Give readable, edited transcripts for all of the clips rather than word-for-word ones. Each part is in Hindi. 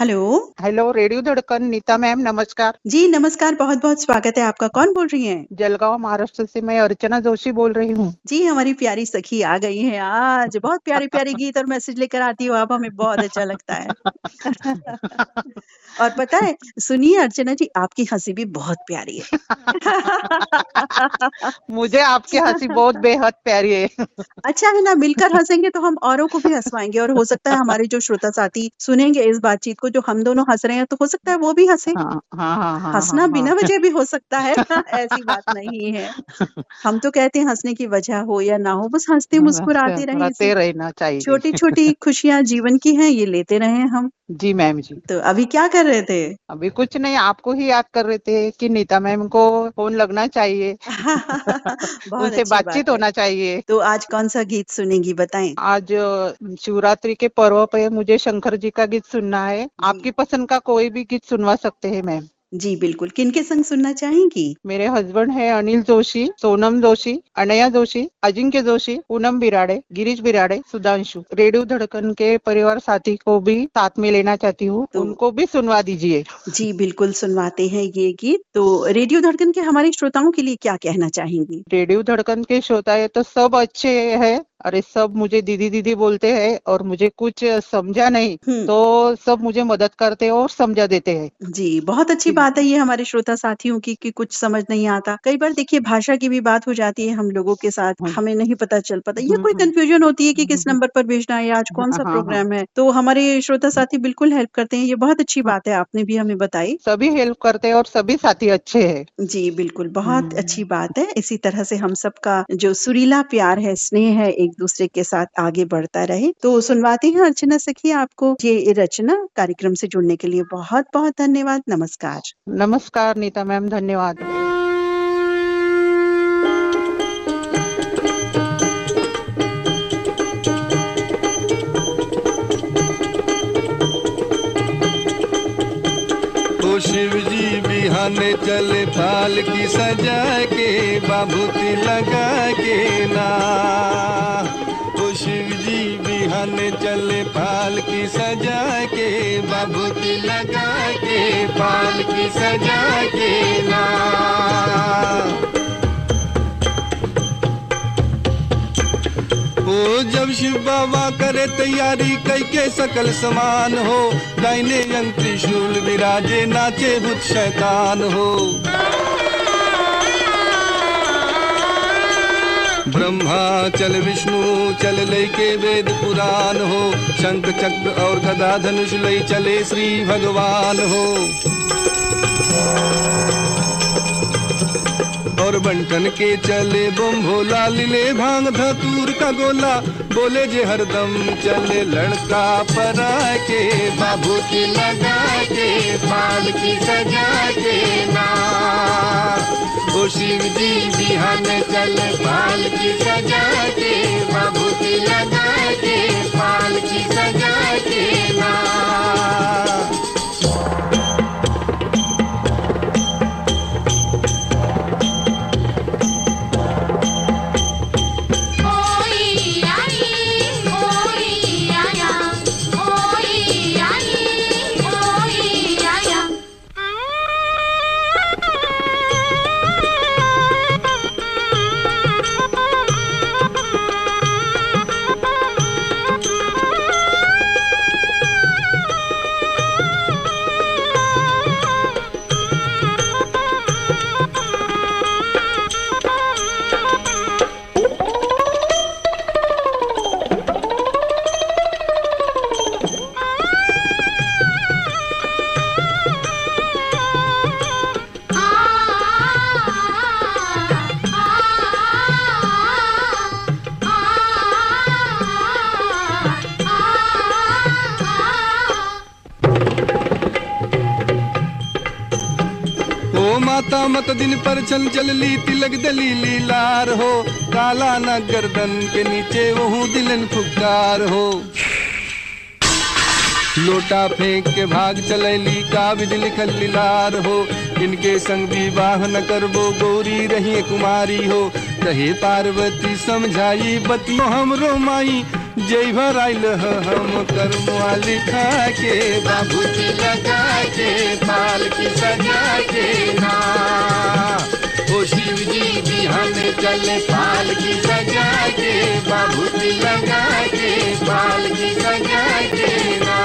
हेलो। हेलो, रेडियो धड़कन नीता मैम, नमस्कार। जी, नमस्कार, बहुत-बहुत स्वागत है आपका। कौन बोल रही हैं? जलगांव महाराष्ट्र से मैं अर्चना जोशी बोल रही हूँ। जी, हमारी प्यारी सखी आ गई हैं आज। बहुत प्यारे-प्यारे गीत और मैसेज लेकर आती हो आप, हमें बहुत अच्छा लगता है। और पता है, सुनिए अर्चना जी, आपकी हँसी भी बहुत प्यारी है। मुझे आपकी हंसी बहुत बेहद प्यारी है। अच्छा है ना, मिलकर हँसेंगे तो हम औरों को भी हँसवाएँगे और हो सकता है हमारे जो श्रोता साथी सुनेंगे इस बातचीत को, जो हम दोनों हँस रहे हैं, तो हो सकता है वो भी हँसे। हाँ, हाँ, हाँ, हाँ, हँसना हाँ, बिना हाँ। वजह भी हो सकता है, ऐसी बात नहीं है। हम तो कहते हैं हँसने की वजह हो या ना हो, बस हँसते मुस्कुराते रहें इसी रहते रहना चाहिए। छोटी-छोटी खुशियाँ जीवन की हैं, ये लेते रहें हम। जी मैम जी। तो अभी क्या कर रहे थे? अभी कुछ नहीं, आपको ही याद कर रहे थे कि नीता मैम को फोन लगना चाहिए। बहुत उनसे अच्छी बात बातचीत है। होना चाहिए। तो आज कौन-सा गीत सुनेंगी बताएँ? आज शिवरात्रि के पर्व पे मुझे शंकर जी का गीत सुनना है। जी। आपकी पसंद का कोई भी गीत सुनवा सकते हैं मैम। जी, बिल्कुल। किनके संग सुनना चाहेंगी? मेरे हस्बैंड है अनिल जोशी, सोनम जोशी, अनया जोशी, अजिंक्य जोशी, पूनम बिराड़े, गिरीश बिराड़े, सुधांशु। रेडियो धड़कन के परिवार साथी को भी साथ में लेना चाहती हूँ, तो उनको भी सुनवा दीजिए। जी, बिल्कुल सुनवाते हैं ये गीत। तो रेडियो धड़कन के हमारे श्रोताओं के लिए क्या कहना चाहेंगी? रेडियो धड़कन के श्रोता है तो सब अच्छे हैं। अरे सब मुझे दीदी दीदी बोलते हैं और मुझे कुछ समझा नहीं हुँ। तो सब मुझे मदद करते हैं और समझा देते हैं। जी, बहुत अच्छी बात है ये हमारे श्रोता साथियों की कि कुछ समझ नहीं आता। कई बार देखिए भाषा की भी बात हो जाती है हम लोगों के साथ, हम्म, हमें नहीं पता चल पाता या कोई हम्म, कन्फ्यूजन होती है कि किस हम्म, नंबर पर भेजना है या आज हाँ कौन-सा हाँ हाँ प्रोग्राम है। तो हमारे श्रोता साथी बिल्कुल हेल्प करते हैं, ये बहुत अच्छी हाँ, बात है आपने भी हमें बताई। सभी हेल्प करते हैं और सभी साथी अच्छे हैं। जी, बिल्कुल, बहुत अच्छी हम्म। बात है। इसी तरह से हम सबका जो सुरीला प्यार है, स्नेह है, एक-दूसरे के साथ आगे बढ़ता रहे। तो सुनवाते हैं अर्चना सखी आपको ये रचना। कार्यक्रम से जुड़ने के लिए बहुत-बहुत धन्यवाद। नमस्कार। नमस्कार नीता मैम, धन्यवाद। ओ शिव जी बिहाने चले पाल की सजा के बाबूती लगा के ना। ओ शिव जी बिहाने चले पाल की सजा के बाबूती लगा के पाल की सजा के ना। ओ जब शिव बाबा करे तैयारी कई के सकल समान हो, दाहिने अंग त्रिशूल विराजे नाचे भूत शैतान हो। ब्रह्मा चल विष्णु चल लय के वेद पुराण हो, शंख चक्र और गदा धनुष लय चले श्री भगवान हो। और बंटन के चले बम भोला लीले भांग धतूर का गोला, बोले जे हरदम चले लड़का परा के बाबूती लगा के पाल की सजा के ना। ओ शिव जी बिहान चल पाल की सजा के बाबूती लगा के पाल की सजा के ना। ओ माता मत दिन पर चल चल ली तिलक दलीली लार हो, काला न गर्दन के नीचे वहू दिलन फुकार हो। लोटा फेंक के भाग चलैली का विधि लिखल लीलार हो, इनके संग विवाह न करबो गौरी रही कुमारी हो। कहे पार्वती समझाई बतियो हमरो माई, जय भर आइल हम करमुआ लिखा के बाबूजी लगा के पालकी सजा के ना ओ शिव जी बिहान चले पालकी सजा के बाबूजी लगा के पालकी सजा के ना।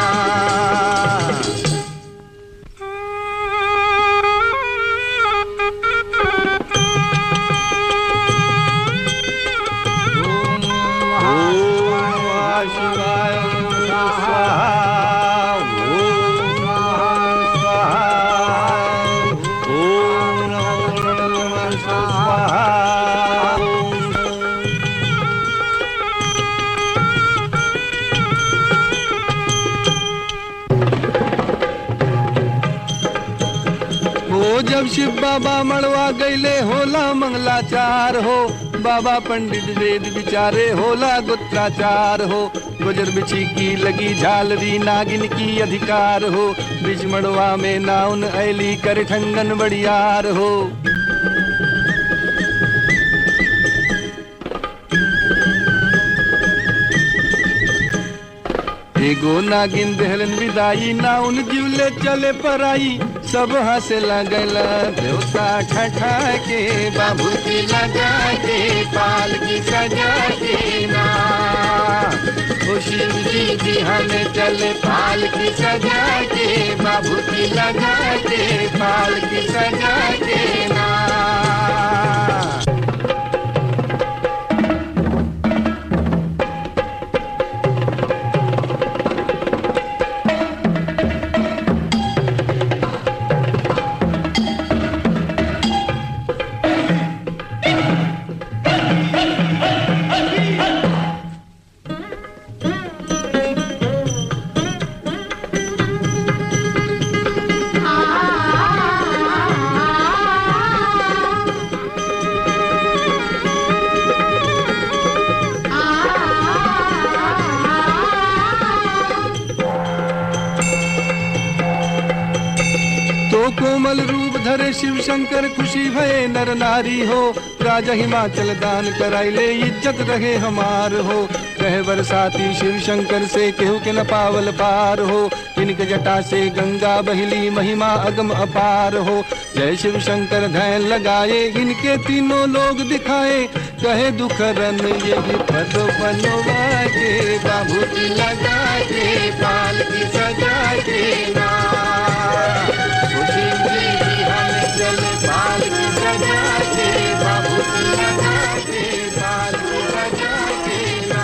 जब शिव बाबा मड़वा गईले होला मंगलाचार हो बाबा पंडित वेद विचारे होला गुत्राचार हो गुजर बिछी की लगी झालरी नागिन की अधिकार हो बिच मड़वा में नाउन ऐली कर ठंगन बड़ियार हो। एगो नागिन दहलन विदाई नाउन जीवले चले पराई सब हंसे लगल देवता ठठा के बाबूजी लगा के पालकी सजा के ना ओ शिव जी बिहान चले पालकी सजा के बाबूजी लगा के पालकी सजा के ना। कोमल रूप धरे शिव शंकर खुशी भये नर नारी हो राजा हिमाचल दान कराइले इज्जत रहे हमार हो कहे बरसाती शिव शंकर से केहू के न पावल पार हो इनके जटा से गंगा बहिली महिमा अगम अपार हो जय शिव शंकर ध्यान लगाए इनके तीनों लोग दिखाए कहे दुखरन यही पद बनवा के बाबूजी लगा के पालकी सजा के ना पालकी सजा के बाबूजी लगा के पालकी सजा के ना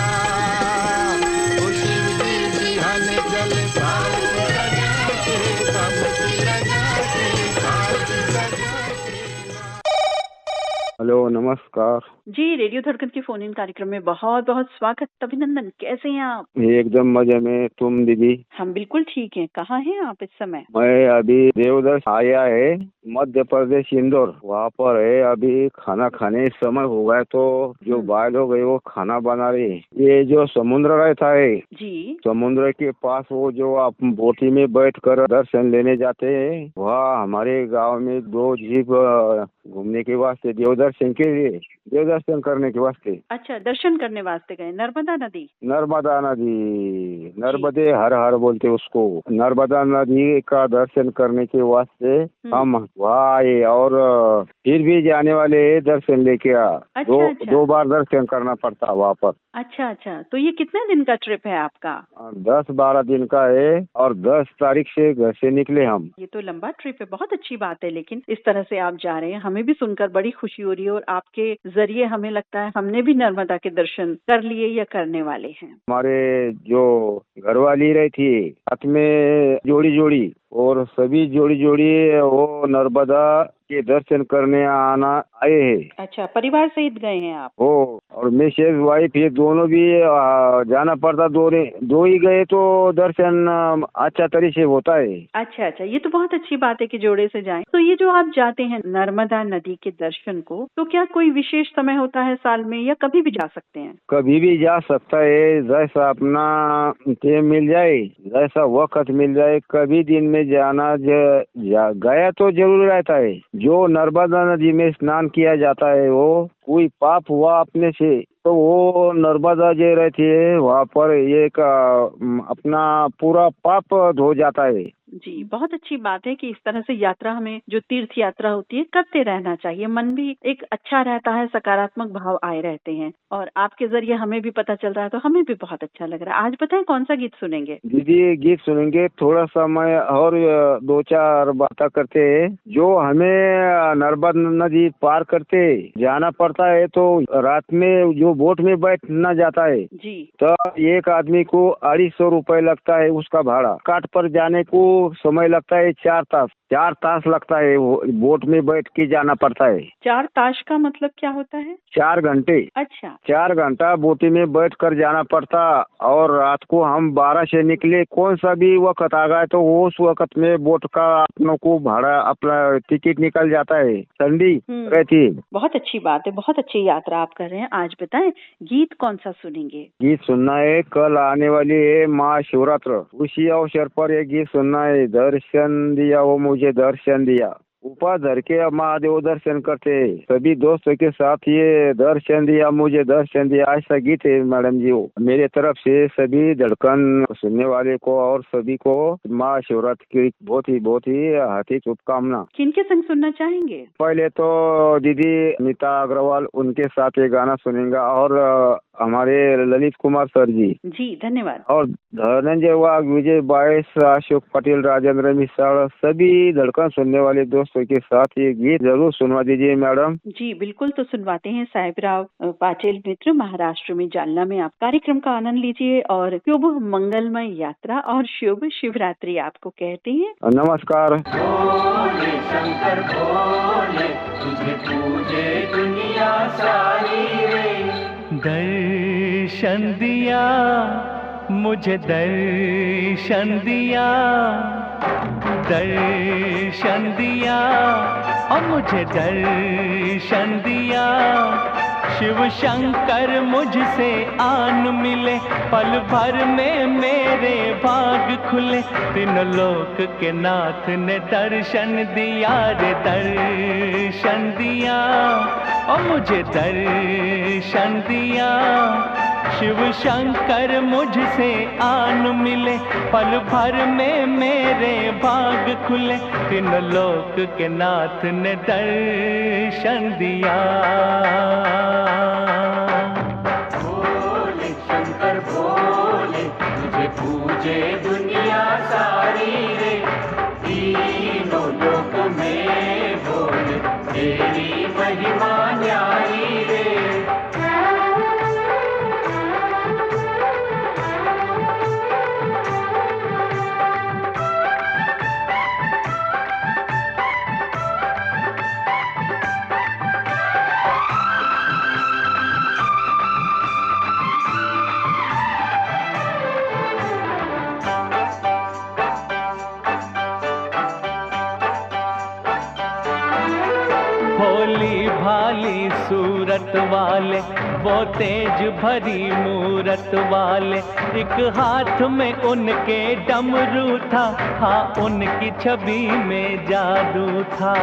ओ शिव जी बिहान चले पालकी सजा के बाबूजी लगा के पालकी सजा के ना। हेलो नमस्कार जी, रेडियो धड़कन के फोन इन कार्यक्रम में बहुत बहुत स्वागत, अभिनंदन। कैसे हैं आप? एकदम मजे में। तुम दीदी? हम बिल्कुल ठीक हैं। कहाँ हैं आप इस समय? मैं अभी देवदर आया है, मध्य प्रदेश इंदौर, वहाँ पर है। अभी खाना खाने समय हो गया तो जो बाल हो गए वो खाना बना रहे। ये जो समुद्र रहता है जी, समुद्र के पास वो जो आप बोटी में बैठकर दर्शन लेने जाते हैं, वहाँ हमारे गांव में 2 जीप घूमने के वास्ते देवदर्शन के लिए, देवदर्शन करने के वास्ते। अच्छा, दर्शन करने वास्ते गए। नर्मदा नदी? नर्मदा नदी, नर्मदे हर हर बोलते उसको। नर्मदा नदी का दर्शन करने के वास्ते हम वहाँ आए और फिर भी जाने वाले दर्शन लेके आ। अच्छा। 2 बार दर्शन करना पड़ता वहाँ पर। अच्छा, तो ये कितने दिन का ट्रिप है आपका? 10-12 दिन का है और 10 तारीख से घर से निकले हम। ये तो लंबा ट्रिप है, बहुत अच्छी बात है। लेकिन इस तरह से आप जा रहे हैं, हमें भी सुनकर बड़ी खुशी हो रही है और आपके जरिए हमें लगता है हमने भी नर्मदा के दर्शन कर लिए या करने वाले हैं। हमारे जो घरवाली रही थी साथ में जोड़ी और सभी जोड़ी वो नर्मदा के दर्शन करने आए हैं। अच्छा, परिवार सहित गए हैं आप? हो, और मिसेज वाइफ ये दोनों भी जाना पड़ता। दो ही गए तो दर्शन अच्छा तरीके से होता है। अच्छा, ये तो बहुत अच्छी बात है कि जोड़े से जाएं। तो ये जो आप जाते हैं नर्मदा नदी के दर्शन को, तो क्या कोई विशेष समय होता है साल में या कभी भी जा सकते हैं? कभी भी जा सकता है, जैसा अपना टाइम मिल जाए, जैसा वक्त मिल जाए, कभी दिन में में जाना गया तो जरूर रहता है। जो नर्मदा नदी में स्नान किया जाता है वो कोई पाप हुआ अपने से तो वो नर्मदा जो रहती है वहाँ पर एक अपना पूरा पाप धो जाता है। जी, बहुत अच्छी बात है कि इस तरह से यात्रा हमें जो तीर्थ यात्रा होती है करते रहना चाहिए। मन भी एक अच्छा रहता है, सकारात्मक भाव आए रहते हैं और आपके जरिए हमें भी पता चल रहा है तो हमें भी बहुत अच्छा लग रहा है। आज बताएं कौन सा गीत सुनेंगे? दीदी गीत सुनेंगे, थोड़ा समय और 2-4 बातें करते हैं। जो हमें नर्मदा नदी पार करते जाना पड़ता है तो रात में जो बोट में बैठना जाता है जी, तो एक आदमी को 250 रुपए लगता है उसका भाड़ा। काट पर जाने को समय लगता है 4 तास लगता है। बोट में बैठ के जाना पड़ता है। 4 ताश का मतलब क्या होता है? 4 घंटे। अच्छा, 4 घंटा बोटी में बैठ कर जाना पड़ता और रात को हम 12 से निकले। कौन सा भी वक्त आ गया तो उस वक्त में बोट का अपनों को भाड़ा अपना टिकट निकल जाता है, ठंडी रहती है। बहुत अच्छी बात है, बहुत अच्छी यात्रा आप कर रहे हैं। आज बताएं गीत कौन सा सुनेंगे? गीत सुनना है, कल आने वाली है महाशिवरात्र, उसी अवसर पर एक गीत सुनना है। दर्शन दिया वो मुझे दर्शन दिया, ऊपर धर के महादेव दर्शन करते हैं। सभी दोस्तों के साथ ये दर्शन दिया मुझे दर्शन दिया, ऐसा गीत है मैडम जी। वो मेरे तरफ से सभी धड़कन सुनने वाले को और सभी को महाशिवरात्रि की बहुत ही हार्दिक शुभकामना। किनके संग सुनना चाहेंगे? पहले तो दीदी नीता अग्रवाल, उनके साथ ये गाना सुनेंगे और हमारे ललित कुमार सर जी। जी, धन्यवाद। और धनंजय वाघ, विजय बायस, अशोक पटेल, राजेंद्र मिश्रा, सभी धड़कन सुनने वाले दोस्तों के साथ ये गीत जरूर सुनवा दीजिए मैडम। जी बिल्कुल, तो सुनवाते हैं। साहेबराव पाटिल मित्र, महाराष्ट्र में जालना में आप कार्यक्रम का आनंद लीजिए और शुभ मंगलमय यात्रा और शुभ शिवरात्रि आपको कहते हैं। नमस्कार। भोले शंकर भोले, तुझे पूजे दुनिया सारी रे। दर्शन दिया मुझे दर्शन दिया, दर्शन दिया और मुझे दर्शन दिया। शिव शंकर मुझसे आन मिले, पल भर में मेरे भाग खुले। तीनों लोक के नाथ ने दर्शन दिया रे, दर्शन दिया और मुझे दर्शन दिया। शिव शंकर मुझसे आन मिले, पल भर में मेरे भाग खुले। तीनों लोक के नाथ ने दर्शन दिया। भोले शंकर भोले, तुझे पूजे दुनिया सारी रे। तीनों लोक में बोले, तेरी महिमा न्यारी रे। भोली भाली सूरत वाले, वो तेज भरी मूरत वाले। एक हाथ में उनके डमरू था, हाँ उनकी छवि में जादू था।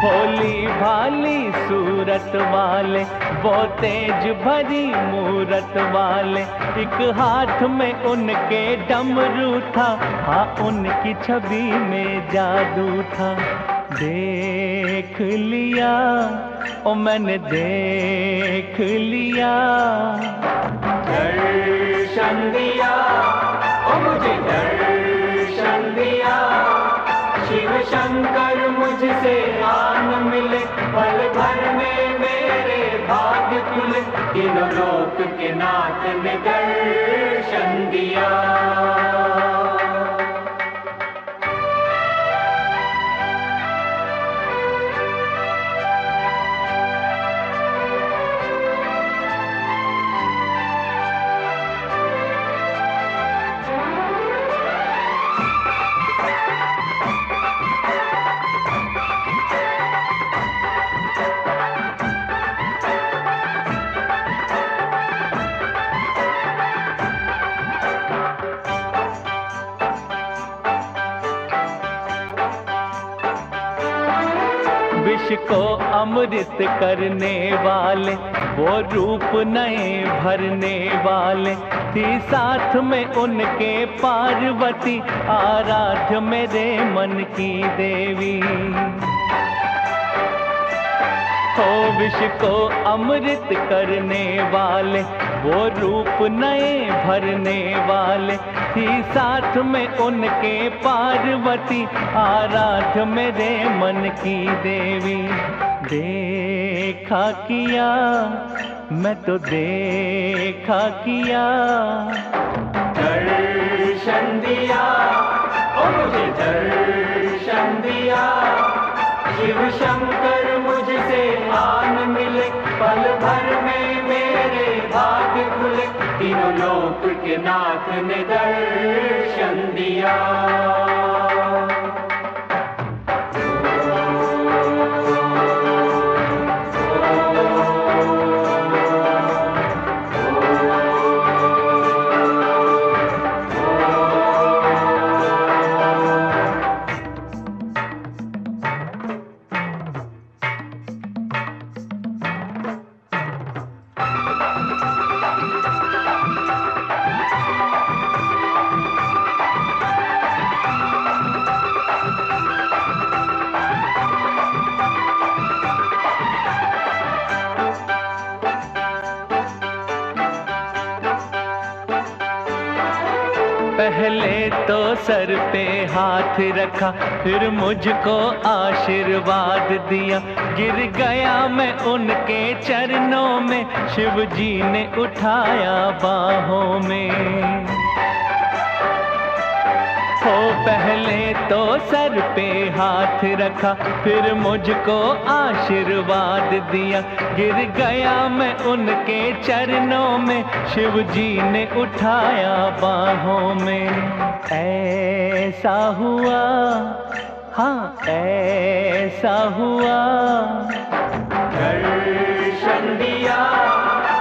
भोली भाली सूरत वाले, वो तेज भरी मूरत वाले। एक हाथ में उनके डमरू था, हाँ उनकी छवि में जादू था। देख लिया ओ मैंने देख लिया, दर्शन दिया ओ मुझे दर्शन दिया। शिव शंकर मुझसे आन मिले, पल भर में मेरे भाग्य खुले। तीनों लोक के नाथ ने दर्शन दिया। को अमृत करने वाले, वो रूप नए भरने वाले, थी साथ में उनके पार्वती, आराध्य मेरे मन की देवी। हो विष को अमृत करने वाले, वो रूप नए भरने वाले, थी साथ में उनके पार्वती, आराध्य मेरे मन की देवी। देखा किया मैं तो देखा किया, दर्शन दिया ओ मुझे दर्शन दिया, शिव शंकर मुझसे आन मिले, पल भर में मेरे भाग्य खुले, तीनों लोक के नाथ ने दर्शन दिया। पहले तो सर पे हाथ रखा, फिर मुझको आशीर्वाद दिया, गिर गया मैं उनके चरणों में, शिव जी ने उठाया बाहों में। हो पहले तो सर पे हाथ रखा, फिर मुझको आशीर्वाद दिया, गिर गया मैं उनके चरणों में, शिव जी ने उठाया बाहों में। ऐसा हुआ, हाँ ऐसा हुआ, दर्शन दिया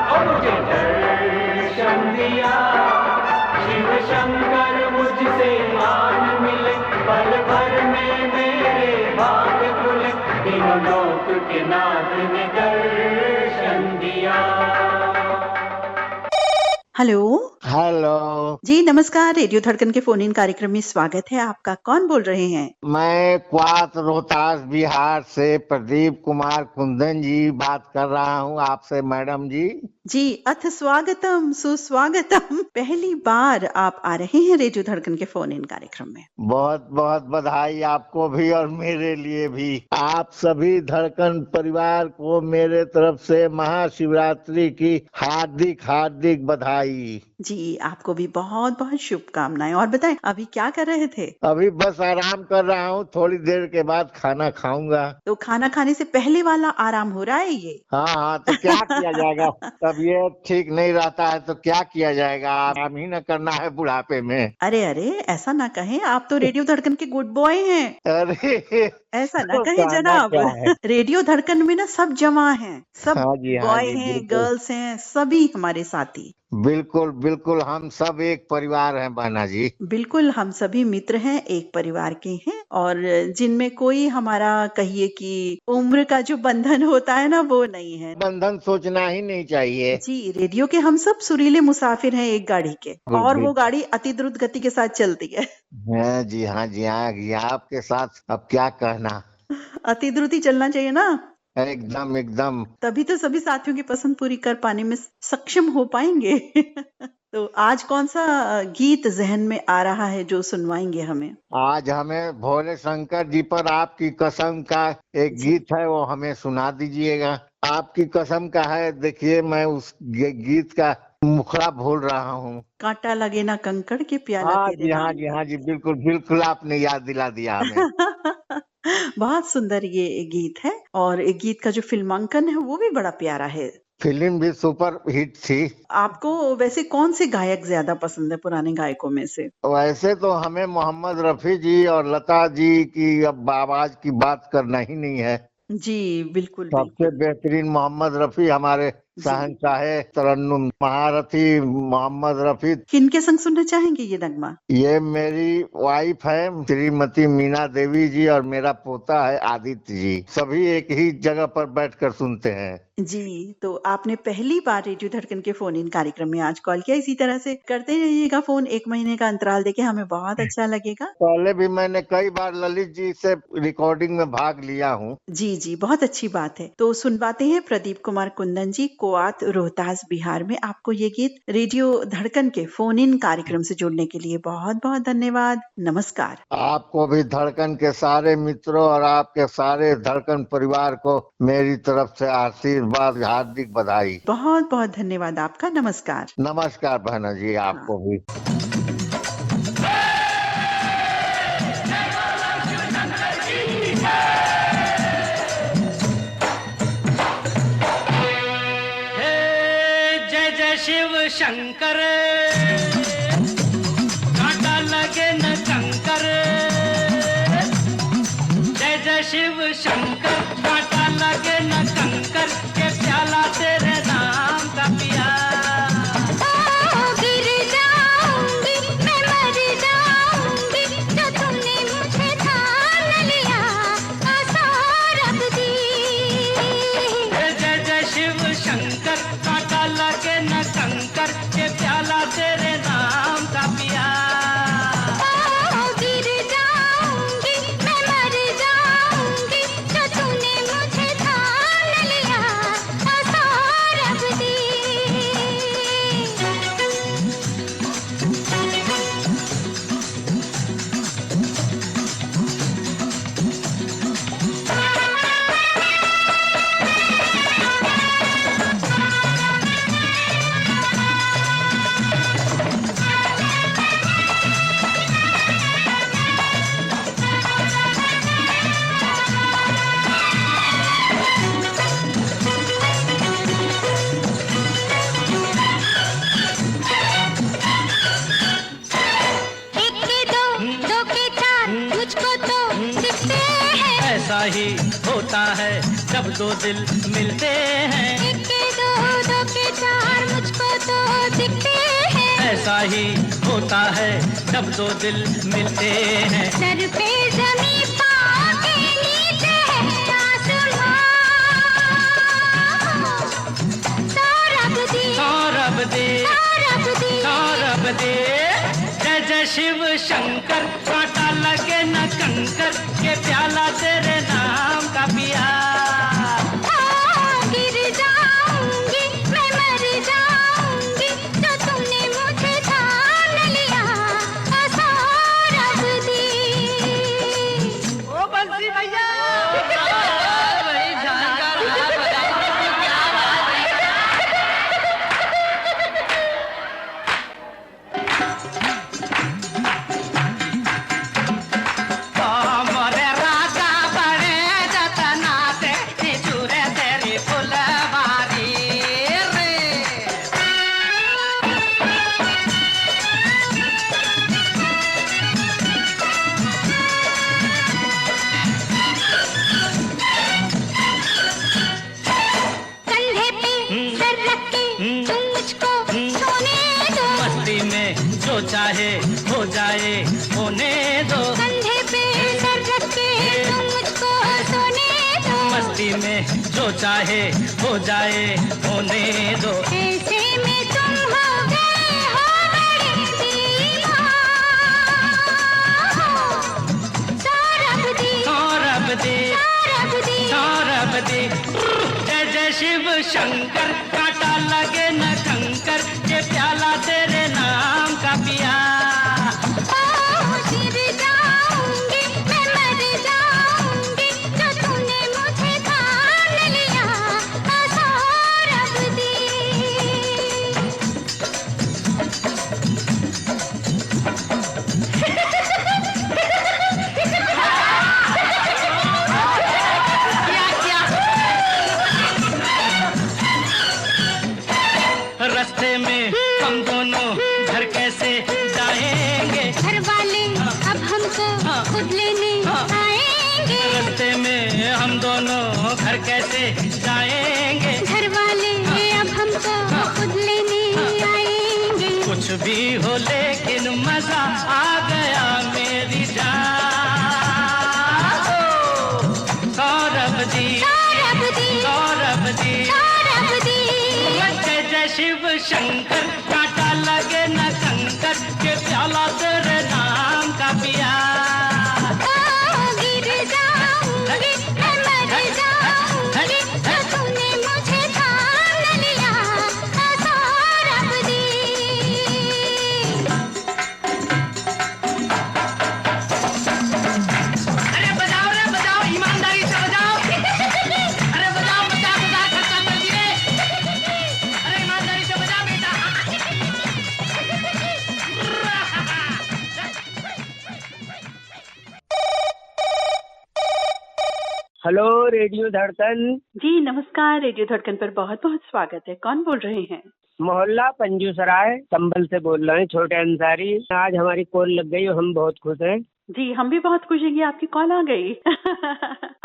ओ मुझे दर्शन दिया, शिव शंकर मुझसे आन मिले, पल भर में मेरे भाग्य खुले, तीनों लोक के नाथ ने दर्शन दिया। हेलो हेलो जी, नमस्कार। रेडियो धड़कन के फोन इन कार्यक्रम में स्वागत है आपका। कौन बोल रहे हैं? मैं क्वात रोहतास बिहार से प्रदीप कुमार कुंदन जी बात कर रहा हूँ आपसे मैडम जी। जी, अथ स्वागतम सुस्वागतम। पहली बार आप आ रहे हैं रेडियो धड़कन के फोन इन कार्यक्रम में। बहुत बहुत बधाई आपको भी और मेरे लिए भी। आप सभी धड़कन परिवार को मेरे तरफ से महाशिवरात्रि की हार्दिक हार्दिक बधाई। जी, आपको भी बहुत बहुत शुभकामनाएं। और बताएं, अभी क्या कर रहे थे? अभी बस आराम कर रहा हूँ, थोड़ी देर के बाद खाना खाऊंगा। तो खाना खाने से पहले वाला आराम हो रहा है ये? हाँ, तो क्या किया जाएगा, तबीयत ठीक नहीं रहता है तो क्या किया जाएगा, आराम ही न करना है बुढ़ापे में। अरे अरे, ऐसा ना कहें, आप तो रेडियो धड़कन के गुड बॉय हैं। अरे ऐसा ना तो कहें कहना जनाब। क्या है? रेडियो धड़कन में ना सब जमा हैं, सब हाँ जी, हाँ बॉय जी, हैं, बिल्कुल गर्ल्स हैं, सभी हमारे साथी। बिल्कुल बिल्कुल, हम सब एक परिवार हैं बहना जी। बिल्कुल, हम सभी मित्र हैं, एक परिवार के हैं, और जिनमें कोई हमारा कहिए कि उम्र का जो बंधन होता है ना, वो नहीं है। बंधन सोचना ही नहीं चाहिए। जी, रेडियो के हम सब सुरीले मुसाफिर हैं एक गाड़ी के, और वो गाड़ी अति द्रुत गति के साथ चलती है। हाँ जी, हाँ जी, हाँ जी, आपके साथ अब क्या कहना। अति द्रुत ही चलना चाहिए ना, एकदम एकदम। तभी तो सभी साथियों की पसंद पूरी कर पाने में सक्षम हो पाएंगे। तो आज कौन सा गीत जहन में आ रहा है जो सुनवाएंगे हमें? आज हमें भोले शंकर जी पर आपकी कसम का एक गीत है, वो हमें सुना दीजिएगा। आपकी कसम का है, देखिए मैं उस गीत का मुखड़ा भूल रहा हूँ। कांटा लगे ना कंकड़ के प्याला हाँ तेरे जी, नाम हाँ जी, हाँ जी, बिल्कुल बिल्कुल, आपने याद दिला दिया हमें। बहुत सुंदर ये गीत है, और एक गीत का जो फिल्मांकन है वो भी बड़ा प्यारा है। फिल्म भी सुपर हिट थी। आपको वैसे कौन से गायक ज्यादा पसंद है पुराने गायकों में से? वैसे तो हमें मोहम्मद रफी जी और लता जी की अब आवाज की बात करना ही नहीं है। जी बिल्कुल सबसे बिल्कुल। बेहतरीन मोहम्मद रफी हमारे शहंशाहे तरन्नुम महारथी मोहम्मद रफी। किनके संग सुनना चाहेंगे ये नगमा? ये मेरी वाइफ है श्रीमती मीना देवी जी और मेरा पोता है आदित्य जी। सभी एक ही जगह पर बैठकर सुनते हैं। जी, तो आपने पहली बार रेडियो धड़कन के फोन इन कार्यक्रम में आज कॉल किया। इसी तरह से करते रहिएगा फोन, 1 महीने का अंतराल देके, हमें बहुत अच्छा लगेगा। पहले भी मैंने कई बार ललित जी से रिकॉर्डिंग में भाग लिया हूँ। जी जी, बहुत अच्छी बात है। तो सुनवाते हैं प्रदीप कुमार कुंदन जी, कोआत, रोहतास, बिहार में आपको ये गीत। रेडियो धड़कन के फोन इन कार्यक्रम से जुड़ने के लिए बहुत बहुत धन्यवाद। नमस्कार। आपको भी धड़कन के सारे मित्रों और आपके सारे धड़कन परिवार को मेरी तरफ से आशीर्वाद, हार्दिक बधाई। बहुत बहुत धन्यवाद आपका। नमस्कार। नमस्कार बहना जी, आपको भी। जय जय शिव शंकर, कांटा लगे न कंकर। जय जय शिव शंकर, कांटा लगे न कंकर, के प्याला तेरे नाम का पिया। गिर जाऊंगी मैं, मर जाऊंगी, जो तुमने मुझे ठान लिया, आसार अब दी। जय जय शिव शंकर, कांटा लगे न कंकर, के प्याला तेरे नाम का पिया। गिर जाऊंगी मैं, मर जाऊंगी, जो तुमने मुझे ठान लिया, आसार अब दी। एक के दो, दो के चार, मुझको तो दिखते हैं। ऐसा ही होता है जब दो दिल मिलते हैं। एक के दो, दो के चार, मुझको तो दिखते हैं। ऐसा ही होता है जब दो दिल मिलते हैं। सर पे जमीन, पाँव के नीचे है आसमां। सौरभ दी, सौरभ दे, सौरभ दी। सौरभ दे। जय जय शिव शंकर, कांटा लगे न कंकर, के प्याला तेरे नाम का पिया। गिर जाऊंगी मैं, मर जाऊंगी, जो तुमने मुझे ठान लिया, सौरभ दी। ओ बंसी भैया, बड़ी जानकार क्या बात है। मोरे राजा बड़े जतना से निचुरे तेरी फुलवारी रे। कंधे पे सर रख के तुम मुझको सोने दो। मस्ती में जो चाहे हो जाए होने दो। कंधे पे सर रख के तुम मुझको सोने दो। मस्ती में जो चाहे हो जाए होने दो। ऐसे में तुम हो गए हो बड़े दीवान। सौरभ दी, सौरभ दे, सौरभ दी। सौरभ दे। जय जय शिव शंकर, कांटा लगे न कंकर, के प्याला तेरे नाम का पिया। गिर जाऊंगी मैं, मर जाऊंगी, जो तुमने मुझे ठान लिया, सौरभ दी। रास्ते में हम दोनों घर कैसे जाएंगे। घर वाले अब हमको खुद लेने आएंगे। रास्ते में हम दोनों घर कैसे जाएंगे। घर वाले अब मजा आ गया मेरी जान। सौरभ दी सौरभ दी सौरभ दी सौरभ दी जय जय शिव शंकर कांटा लगे न कंकर के प्याला तेरे नाम का पिया। गिर जाऊंगी मैं मर जाऊंगी जो तूने मुझे थाम लिया सौरभ दी। अरे बजाओ रे बजाओ ईमानदारी से बजाओ। अरे बजाओ बजा बजा खर्चा कर दिए। अरे ईमानदारी से बजा बेटा। हेलो रेडियो धड़कन। जी नमस्कार, रेडियो धड़कन पर बहुत बहुत स्वागत है। कौन बोल रहे हैं? मोहल्ला पंजूसराय संभल से बोल रहे हैं, छोटे अंसारी। आज हमारी कॉल लग गई और हम बहुत खुश हैं। जी हम भी बहुत खुश हैं कि आपकी कॉल आ गई।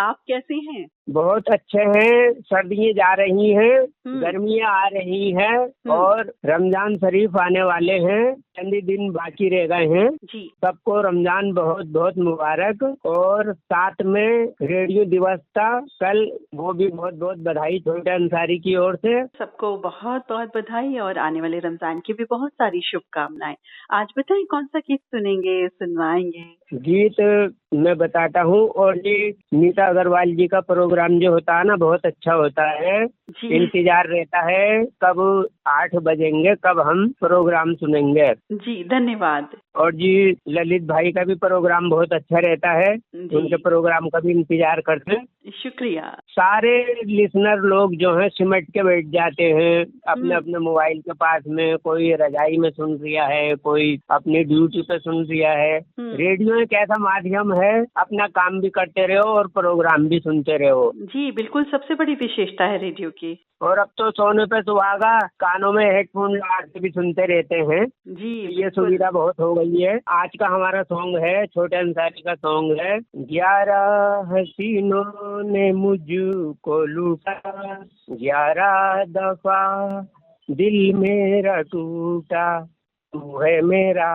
आप कैसे हैं? बहुत अच्छे हैं। सर्दियाँ जा रही हैं, हम्म। गर्मियाँ आ रही हैं और रमजान शरीफ आने वाले हैं। चंद ही दिन बाकी रह गए हैं। जी सबको रमजान बहुत बहुत मुबारक। और साथ में रेडियो दिवस का कल, वो भी बहुत बहुत बधाई छोटे अंसारी की ओर से। सबको बहुत बहुत बधाई और आने वाले रमजान की भी बहुत सारी शुभकामनाएं। आज बताइए कौन सा गीत सुनेंगे, सुनवाएंगे? गीत मैं बताता हूँ। और ये नीता अग्रवाल जी का प्रोग्राम जो होता है ना, बहुत अच्छा होता है। जी इंतजार रहता है कब 8 बजेंगे, कब हम प्रोग्राम सुनेंगे। जी धन्यवाद। और जी ललित भाई का भी प्रोग्राम बहुत अच्छा रहता है। जी उनके प्रोग्राम का भी इंतजार करते हैं। शुक्रिया। सारे लिसनर लोग जो हैं सिमट के बैठ जाते हैं अपने अपने मोबाइल के पास में। कोई रजाई में सुन रिया है, कोई अपनी ड्यूटी पे सुन रिया है। रेडियो एक ऐसा माध्यम है, अपना काम भी करते रहो और प्रोग्राम भी सुनते रहो। जी बिल्कुल, सबसे बड़ी विशेषता है रेडियो की। और अब तो सोने पे सुहागा, कानों में हेडफोन लगा के भी सुनते रहते हैं। जी ये बिल्कुल। सुविधा बहुत हो गई है। आज का हमारा सॉन्ग है, छोटे अंसारी का सॉन्ग है। 11 हसीनों ने मुझको लूटा, 11 दफा दिल मेरा टूटा, तू है मेरा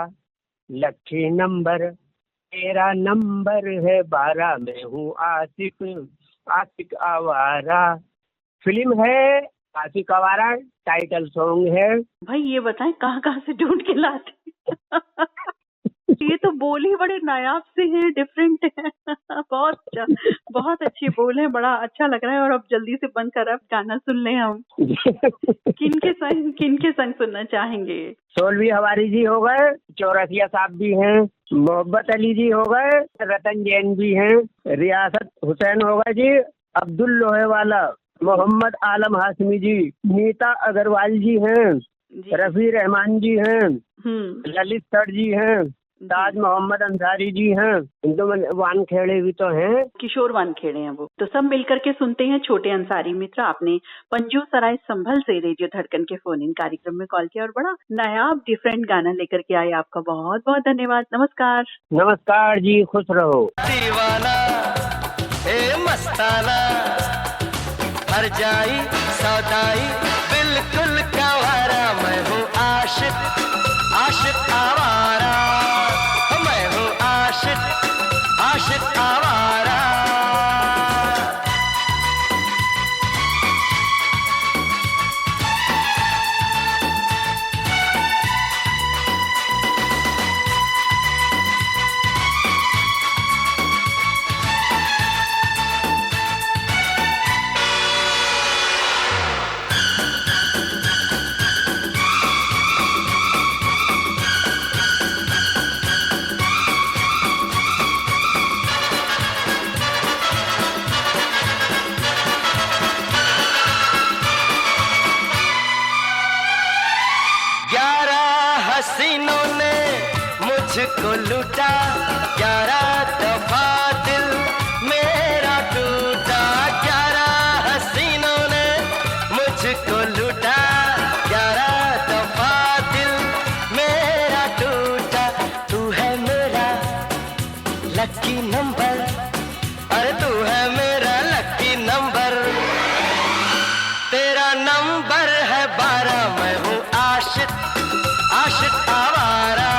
लकी नंबर, तेरा नंबर है 12, मैं हूँ आशिक आशिक आवारा। फिल्म है आशिक आवारा, टाइटल सॉन्ग है। भाई ये बताएं कहाँ कहाँ से ढूंढ के लाते? ये तो बोल ही बड़े नायाब से हैं, डिफरेंट हैं। बहुत अच्छे बोल हैं, बड़ा अच्छा लग रहा है। और अब जल्दी से बंद कर, अब गाना सुन लें हम। किनके संग सुनना चाहेंगे? सोलवी हवारी जी हो गए, चौरसिया साहब भी हैं, मोहब्बत अली जी हो गए, रतन जैन भी हैं, रियासत हुसैन हो गए जी, अब्दुल लोहेवाला, मोहम्मद आलम हाशमी जी, नीता अग्रवाल जी हैं, रफी रहमान जी हैं, ललित सर जी हैं, ताज मोहम्मद अंसारी जी हैं, वानखेड़े भी तो हैं, किशोर वानखेड़े हैं वो। तो सब मिलकर के सुनते हैं छोटे अंसारी मित्र। आपने पंजू सराय संभल से रेडियो धड़कन के फोन इन कार्यक्रम में कॉल किया और बड़ा नायाब डिफरेंट गाना लेकर के आए। आपका बहुत बहुत धन्यवाद। नमस्कार। नमस्कार जी, खुश रहो। दीवाना ए मस्ताना, हर जाई सौदाई बिल्कुल गवारा, मैं हूँ आशिक आशिक आवारा, मैं हूँ आशिक आशिक आवारा। हसीनों ने मुझको लूटा, 11 दफा दिल मेरा टूटा, 11 हसीनों ने मुझको लूटा, 11 दफा दिल मेरा टूटा, तू है मेरा लकी नंबर, अरे तू है मेरा लकी नंबर, तेरा नंबर है 12, मैं हूँ आशिक आशिक आवारा,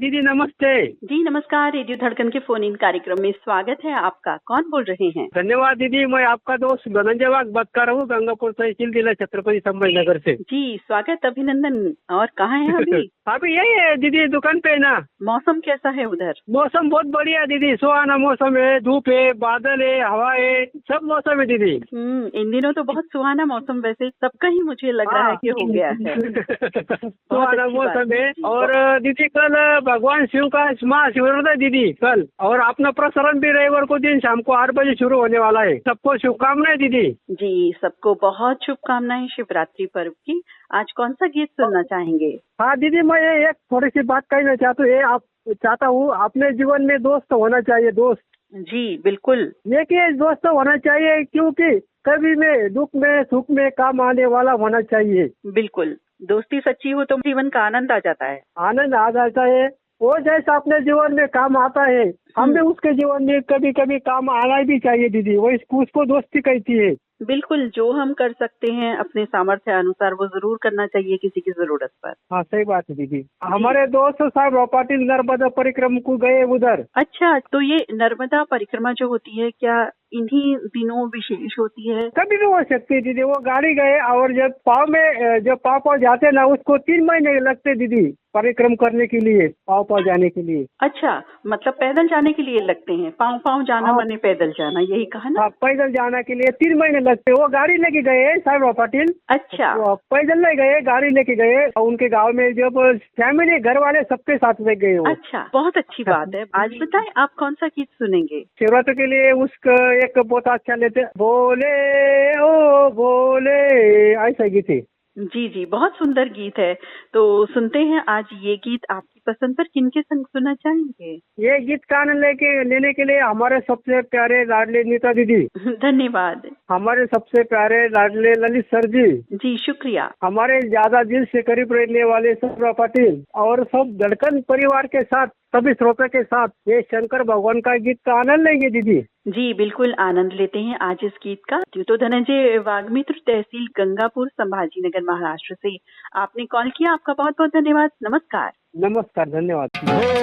दीदी नमस्ते। जी नमस्कार, रेडियो धड़कन के फोन इन कार्यक्रम में स्वागत है आपका। कौन बोल रहे हैं? धन्यवाद दीदी, मैं आपका दोस्त धनंजय वाघ बात कर रहा हूँ, गंगापुर तहसील जिला छत्रपति संभाजीनगर से। जी स्वागत, अभिनंदन। और कहाँ हैं अभी? अभी यही है दीदी, दुकान पे ना। मौसम कैसा है उधर? मौसम बहुत बढ़िया है दीदी, सुहाना मौसम है, धूप है, बादल है, हवा है, सब मौसम है दीदी। इन दिनों तो बहुत सुहाना मौसम वैसे सबका ही मुझे लग रहा है कि हो गया है। सुहाना मौसम है। और दीदी कल भगवान शिव का महाशिवरात्रि है दीदी कल, और अपना प्रसारण भी रविवार को दिन शाम को 8 बजे शुरू होने वाला है। सबको शुभकामनाएं दीदी। जी सबको बहुत शुभकामनाएं शिवरात्रि पर्व की। आज कौन सा गीत सुनना चाहेंगे? हाँ दीदी, मैं एक थोड़ी सी बात कहना चाहता हूँ, अपने जीवन में दोस्त होना चाहिए, दोस्त। जी बिल्कुल, एक ही दोस्त होना चाहिए, क्योंकि कभी में दुख में सुख में काम आने वाला होना चाहिए। बिल्कुल, दोस्ती सच्ची हो तो जीवन का आनंद आ जाता है। आनंद आ जाता है। वो जैसा अपने जीवन में काम आता है, हमें उसके जीवन में कभी कभी काम आना भी चाहिए दीदी, वो उसको दोस्ती कहती है। बिल्कुल, जो हम कर सकते हैं अपने सामर्थ्य अनुसार वो जरूर करना चाहिए किसी की जरूरत पर। हाँ सही बात है दीदी। हमारे दोस्त साहब पाटिल नर्मदा परिक्रमा को गए उधर। अच्छा, तो ये नर्मदा परिक्रमा जो होती है क्या इन्हीं दिनों विशेष होती है? कभी भी हो सकती है दीदी। वो गाड़ी गए और जब पाँव जाते ना, उसको 3 महीने लगते दीदी परिक्रम करने के लिए, पाँव जाने के लिए। अच्छा, मतलब पैदल जाने के लिए लगते हैं? पाँव जाना माने पैदल जाना, यही कहा ना? हाँ, पैदल जाने के लिए 3 महीने लगते। वो गाड़ी लेके गए साहब पाटिल। अच्छा, पैदल नहीं गए, गाड़ी लेके गए। उनके गांव में जब फैमिली घर वाले सबके साथ में गए। अच्छा, बहुत अच्छी बात है। आज बताएं आप कौन सा गीत सुनेंगे? शिवरात्रि के लिए उसका एक बहुत अच्छा लेते, बोले ओ बोले, ऐसा गीत है। जी जी, बहुत सुंदर गीत है। तो सुनते हैं आज ये गीत आपकी पसंद पर। किनके संग सुनना चाहेंगे? ये गीत गाने लेने के लिए हमारे सबसे प्यारे लाडले नीता दीदी। धन्यवाद। हमारे सबसे प्यारे लाडले ललित सर जी। जी शुक्रिया। हमारे ज्यादा दिल से करीब रहने वाले सौरभ पाटिल और सब धड़कन परिवार के साथ, सभी श्रोता के साथ ये शंकर भगवान का गीत का आनंद लेंगे दीदी। जी बिल्कुल, आनंद लेते हैं आज इस गीत का। तो धनंजय वाग्मित्र, तहसील गंगापुर, संभाजीनगर, महाराष्ट्र से आपने कॉल किया। आपका बहुत बहुत धन्यवाद। नमस्कार। नमस्कार, धन्यवाद। हो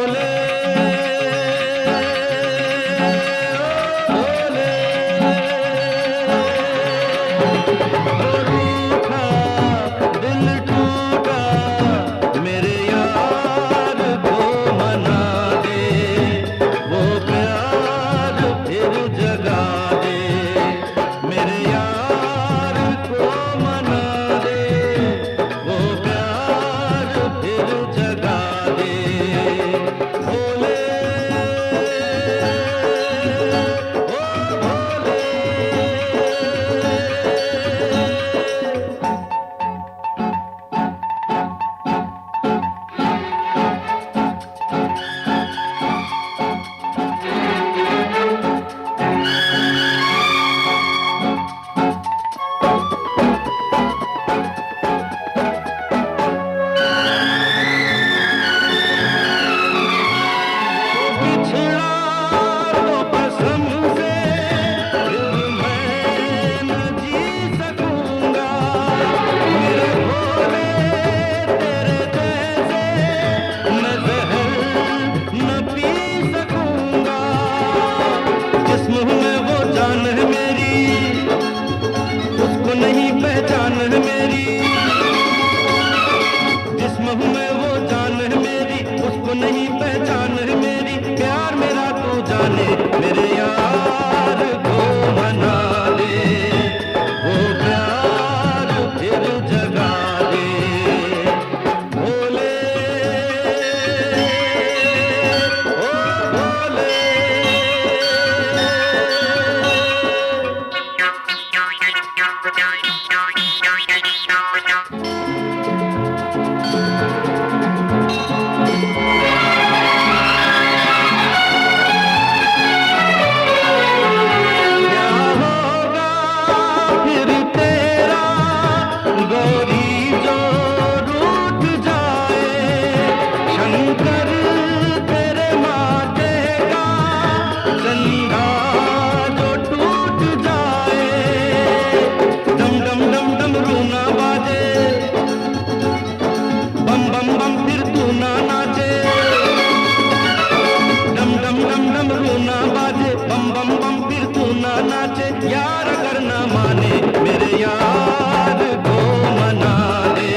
यार अगर न माने मेरे यार को मना दे,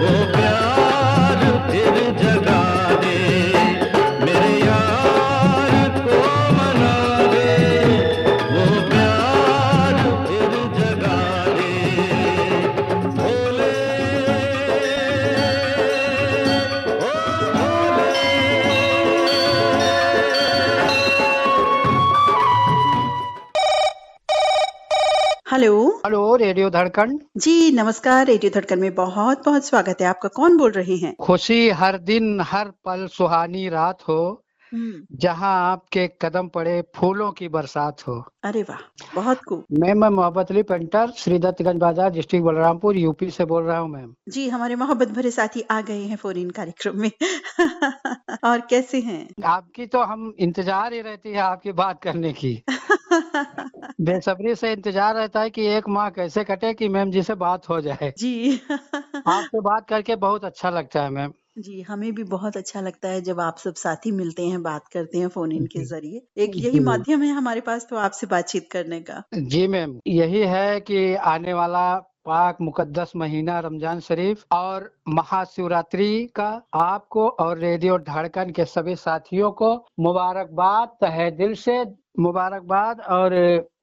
वो प्यार फिर जगा दे, मेरे यार को मना दे, वो प्यार फिर जगा दे। भोले हेलो। हेलो, रेडियो धड़कन। जी नमस्कार, रेडियो धड़कन में बहुत बहुत स्वागत है आपका। कौन बोल रहे हैं? खुशी हर दिन हर पल सुहानी रात हो, हम्म। जहां आपके कदम पड़े फूलों की बरसात हो। अरे वाह, बहुत खूब। मैं मोहब्बत अली पेंटर, श्री दत्तगंज बाजार, डिस्ट्रिक्ट बलरामपुर, यूपी से बोल रहा हूं मैम। जी हमारे मोहब्बत भरे साथी आ गए हैं फोन इन कार्यक्रम में। और कैसे हैं? आपकी तो हम इंतजार ही रहती है आपकी बात करने की। बेसब्री से इंतजार रहता है कि एक माह कैसे कटे कि मैम जी से बात हो जाए। जी। आपसे बात करके बहुत अच्छा लगता है मैम। जी हमें भी बहुत अच्छा लगता है जब आप सब साथी मिलते हैं, बात करते हैं फोन इन के जी जरिए। एक यही माध्यम है हमारे पास तो आपसे बातचीत करने का। जी मैम, यही है कि आने वाला पाक मुकद्दस महीना रमजान शरीफ और महाशिवरात्रि का आपको और रेडियो धड़कन के सभी साथियों को मुबारकबाद, तहे दिल से मुबारकबाद और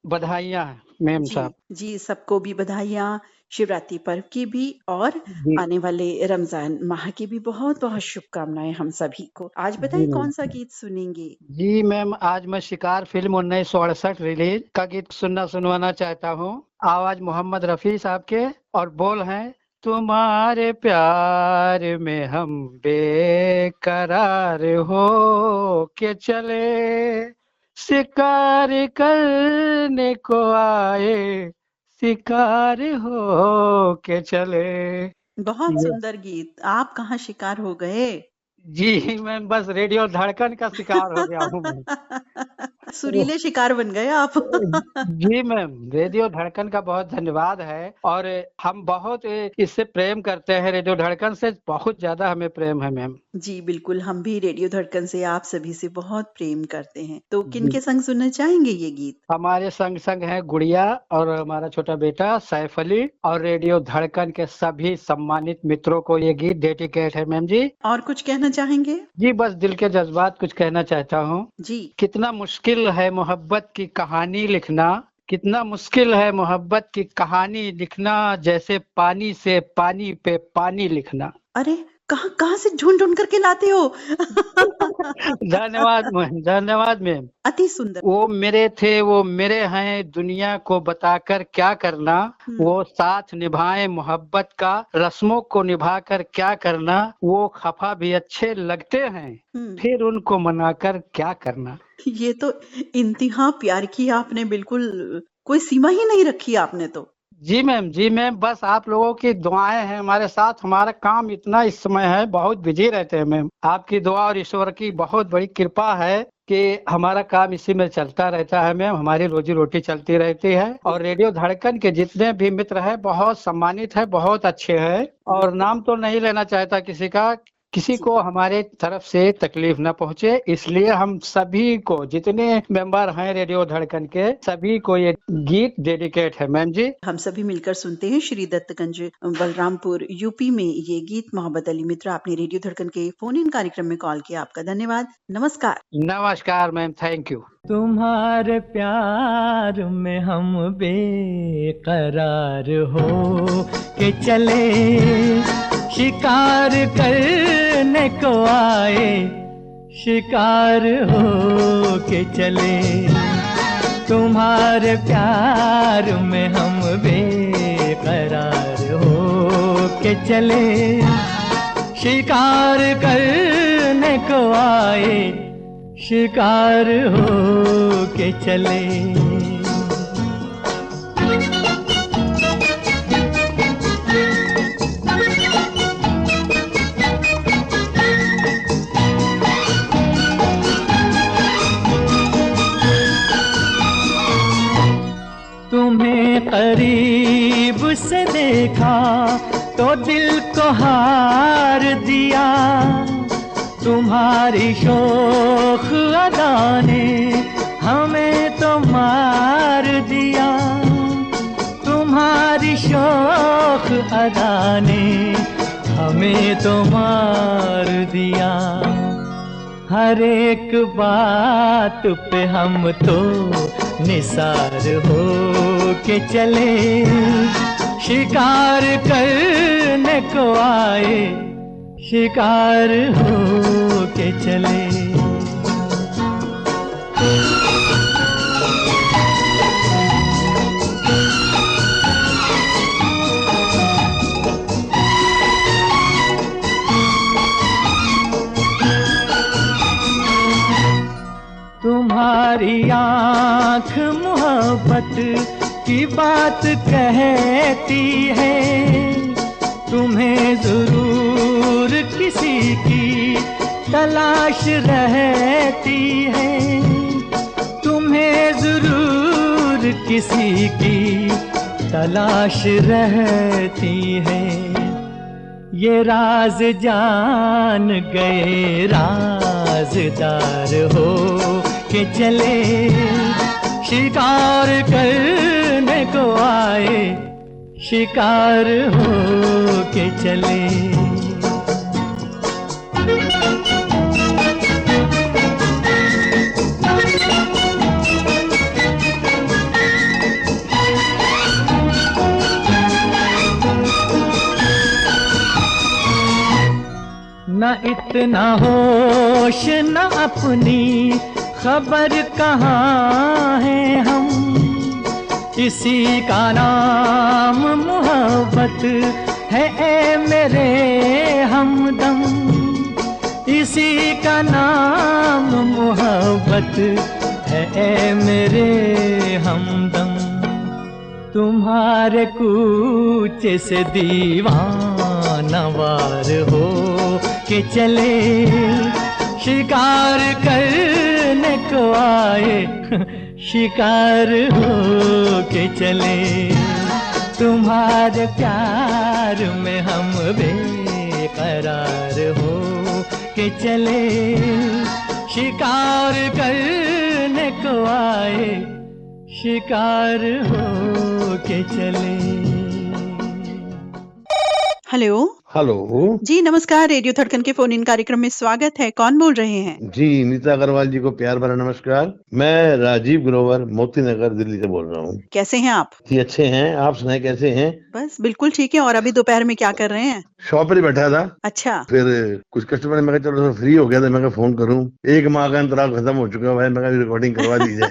बधाइयाँ मैम जी साहब। जी सबको भी बधाइयाँ, शिवरात्रि पर्व की भी और जी आने वाले रमजान माह की भी बहुत बहुत शुभकामनाएं हम सभी को। आज जी बताइए मैम। कौन सा गीत सुनेंगे? जी मैम, आज मैं शिकार फिल्म 1968 रिलीज का गीत सुनवाना चाहता हूँ। आवाज मोहम्मद रफी साहब के और बोल हैं, तुम्हारे प्यार में हम बेकरार हो के चले, शिकार करने को आए, शिकार हो के चले। बहुत ये सुंदर गीत। आप कहाँ शिकार हो गए? जी मैं बस रेडियो धड़कन का शिकार हो गया हूँ मैं। सुरीले शिकार बन गए आप। जी मैम, रेडियो धड़कन का बहुत धन्यवाद है और हम बहुत इससे प्रेम करते हैं। रेडियो धड़कन से बहुत ज्यादा हमें प्रेम है मैम। जी बिल्कुल, हम भी रेडियो धड़कन से आप सभी से बहुत प्रेम करते हैं। तो जी किनके संग सुनना चाहेंगे ये गीत? हमारे संग संग है गुड़िया और हमारा छोटा बेटा सैफ अली, और रेडियो धड़कन के सभी सम्मानित मित्रों को ये गीत डेडिकेट है मैम जी। और कुछ कहना चाहेंगे? जी बस दिल के जज्बात कुछ कहना चाहता हूँ। जी। कितना मुश्किल है मोहब्बत की कहानी लिखना, कितना मुश्किल है मोहब्बत की कहानी लिखना, जैसे पानी से पानी पे पानी लिखना। अरे कहाँ कहाँ से ढूंढ ढूंढ करके लाते हो? धन्यवाद मैम, धन्यवाद मैम। अति सुंदर। वो मेरे थे वो मेरे हैं, दुनिया को बताकर क्या करना, वो साथ निभाए मोहब्बत का, रस्मों को निभाकर क्या करना, वो खफा भी अच्छे लगते हैं, फिर उनको मनाकर क्या करना। ये तो इंतहा प्यार की आपने, बिल्कुल कोई सीमा ही नहीं रखी आपने तो। जी मैम, जी मैम, बस आप लोगों की दुआएं हैं हमारे साथ। हमारा काम इतना इस समय है, बहुत बिजी रहते हैं मैम। आपकी दुआ और ईश्वर की बहुत बड़ी कृपा है कि हमारा काम इसी में चलता रहता है मैम। हमारी रोजी रोटी चलती रहती है और रेडियो धड़कन के जितने भी मित्र हैं बहुत सम्मानित है, बहुत अच्छे हैं। और नाम तो नहीं लेना चाहता किसी का, किसी को हमारे तरफ से तकलीफ न पहुंचे, इसलिए हम सभी को, जितने मेंबर हैं रेडियो धड़कन के, सभी को ये गीत डेडिकेट है मैम जी। हम सभी मिलकर सुनते हैं श्री दत्तगंज बलरामपुर यूपी में ये गीत। मोहब्बत अली मित्र, आपने रेडियो धड़कन के फोन इन कार्यक्रम में कॉल किया, आपका धन्यवाद। नमस्कार। नमस्कार मैम, थैंक यू। तुम्हारे प्यार में हम बेकरार हो के चले, शिकार करने को आए, शिकार हो के चले। तुम्हारे प्यार में हम बेकरार हो के चले, शिकार करने को आए, शिकार हो के चले। तुम्हें करीब से देखा तो दिल को हार दिया, तुम्हारी शोख अदा ने हमें तो मार दिया। शोख अदा ने हमें तो मार दिया। हर एक बात पे हम तो निसार हो के चले, शिकार करने को आए, शिकार हो के चले। तुम्हारी आँख मोहब्बत की बात कहती है, तुम्हें जरूर किसी की तलाश रहती है, तुम्हें जरूर किसी की तलाश रहती है। ये राज जान गए राजदार हो के चले, शिकार करने को आए, शिकार हो के चले। न इतना होश न अपनी खबर कहाँ है हम, इसी का नाम मोहब्बत है ए मेरे हमदम, इसी का नाम मोहब्बत है ए मेरे हमदम। तुम्हारे कूचे से दीवाना वार हो के चले, शिकार करने को आए, शिकार हो के चले। तुम्हारे प्यार में हम बेकरार हो के चले, शिकार करने को आए, शिकार हो के चले। हेलो हेलो जी, नमस्कार। रेडियो धड़कन के फोन इन कार्यक्रम में स्वागत है। कौन बोल रहे हैं? जी, नीता अग्रवाल जी को प्यार भरा नमस्कार। मैं राजीव ग्रोवर मोती नगर दिल्ली से बोल रहा हूँ। कैसे हैं आप? जी अच्छे हैं, आप सुनाए कैसे हैं? बस बिल्कुल ठीक है। और अभी दोपहर में क्या कर रहे हैं? शॉप पर ही बैठा था। अच्छा। फिर कुछ कस्टमर ने, मैं चलो फ्री हो गया था, मैं फोन करूँ। 1 माह का अंतराल खत्म हो चुका है, मैं रिकॉर्डिंग करवा दीजिए।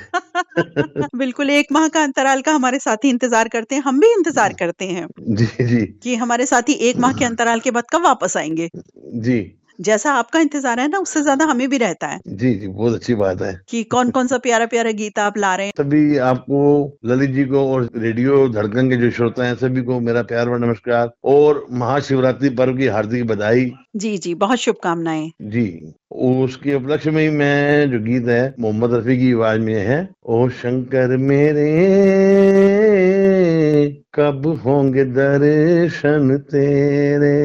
बिल्कुल 1 माह का अंतराल का हमारे साथी इंतजार करते हैं, हम भी इंतजार करते हैं जी जी कि हमारे साथी 1 माह के अंतराल के बाद कब वापस आएंगे। जी, जैसा आपका इंतजार है ना, उससे ज्यादा हमें भी रहता है। जी जी, बहुत अच्छी बात है कि कौन कौन सा प्यारा प्यारा गीत आप ला रहे हैं। सभी आपको, ललित जी को और रेडियो धड़कन के जो श्रोता हैं सभी को मेरा प्यार भरा नमस्कार और महाशिवरात्रि पर्व की हार्दिक बधाई। जी जी, बहुत शुभकामनाएं। जी, उसके उपलक्ष्य में ही मैं जो गीत है मोहम्मद रफी की आवाज में है, ओ शंकर मेरे कब होंगे दर्शन तेरे,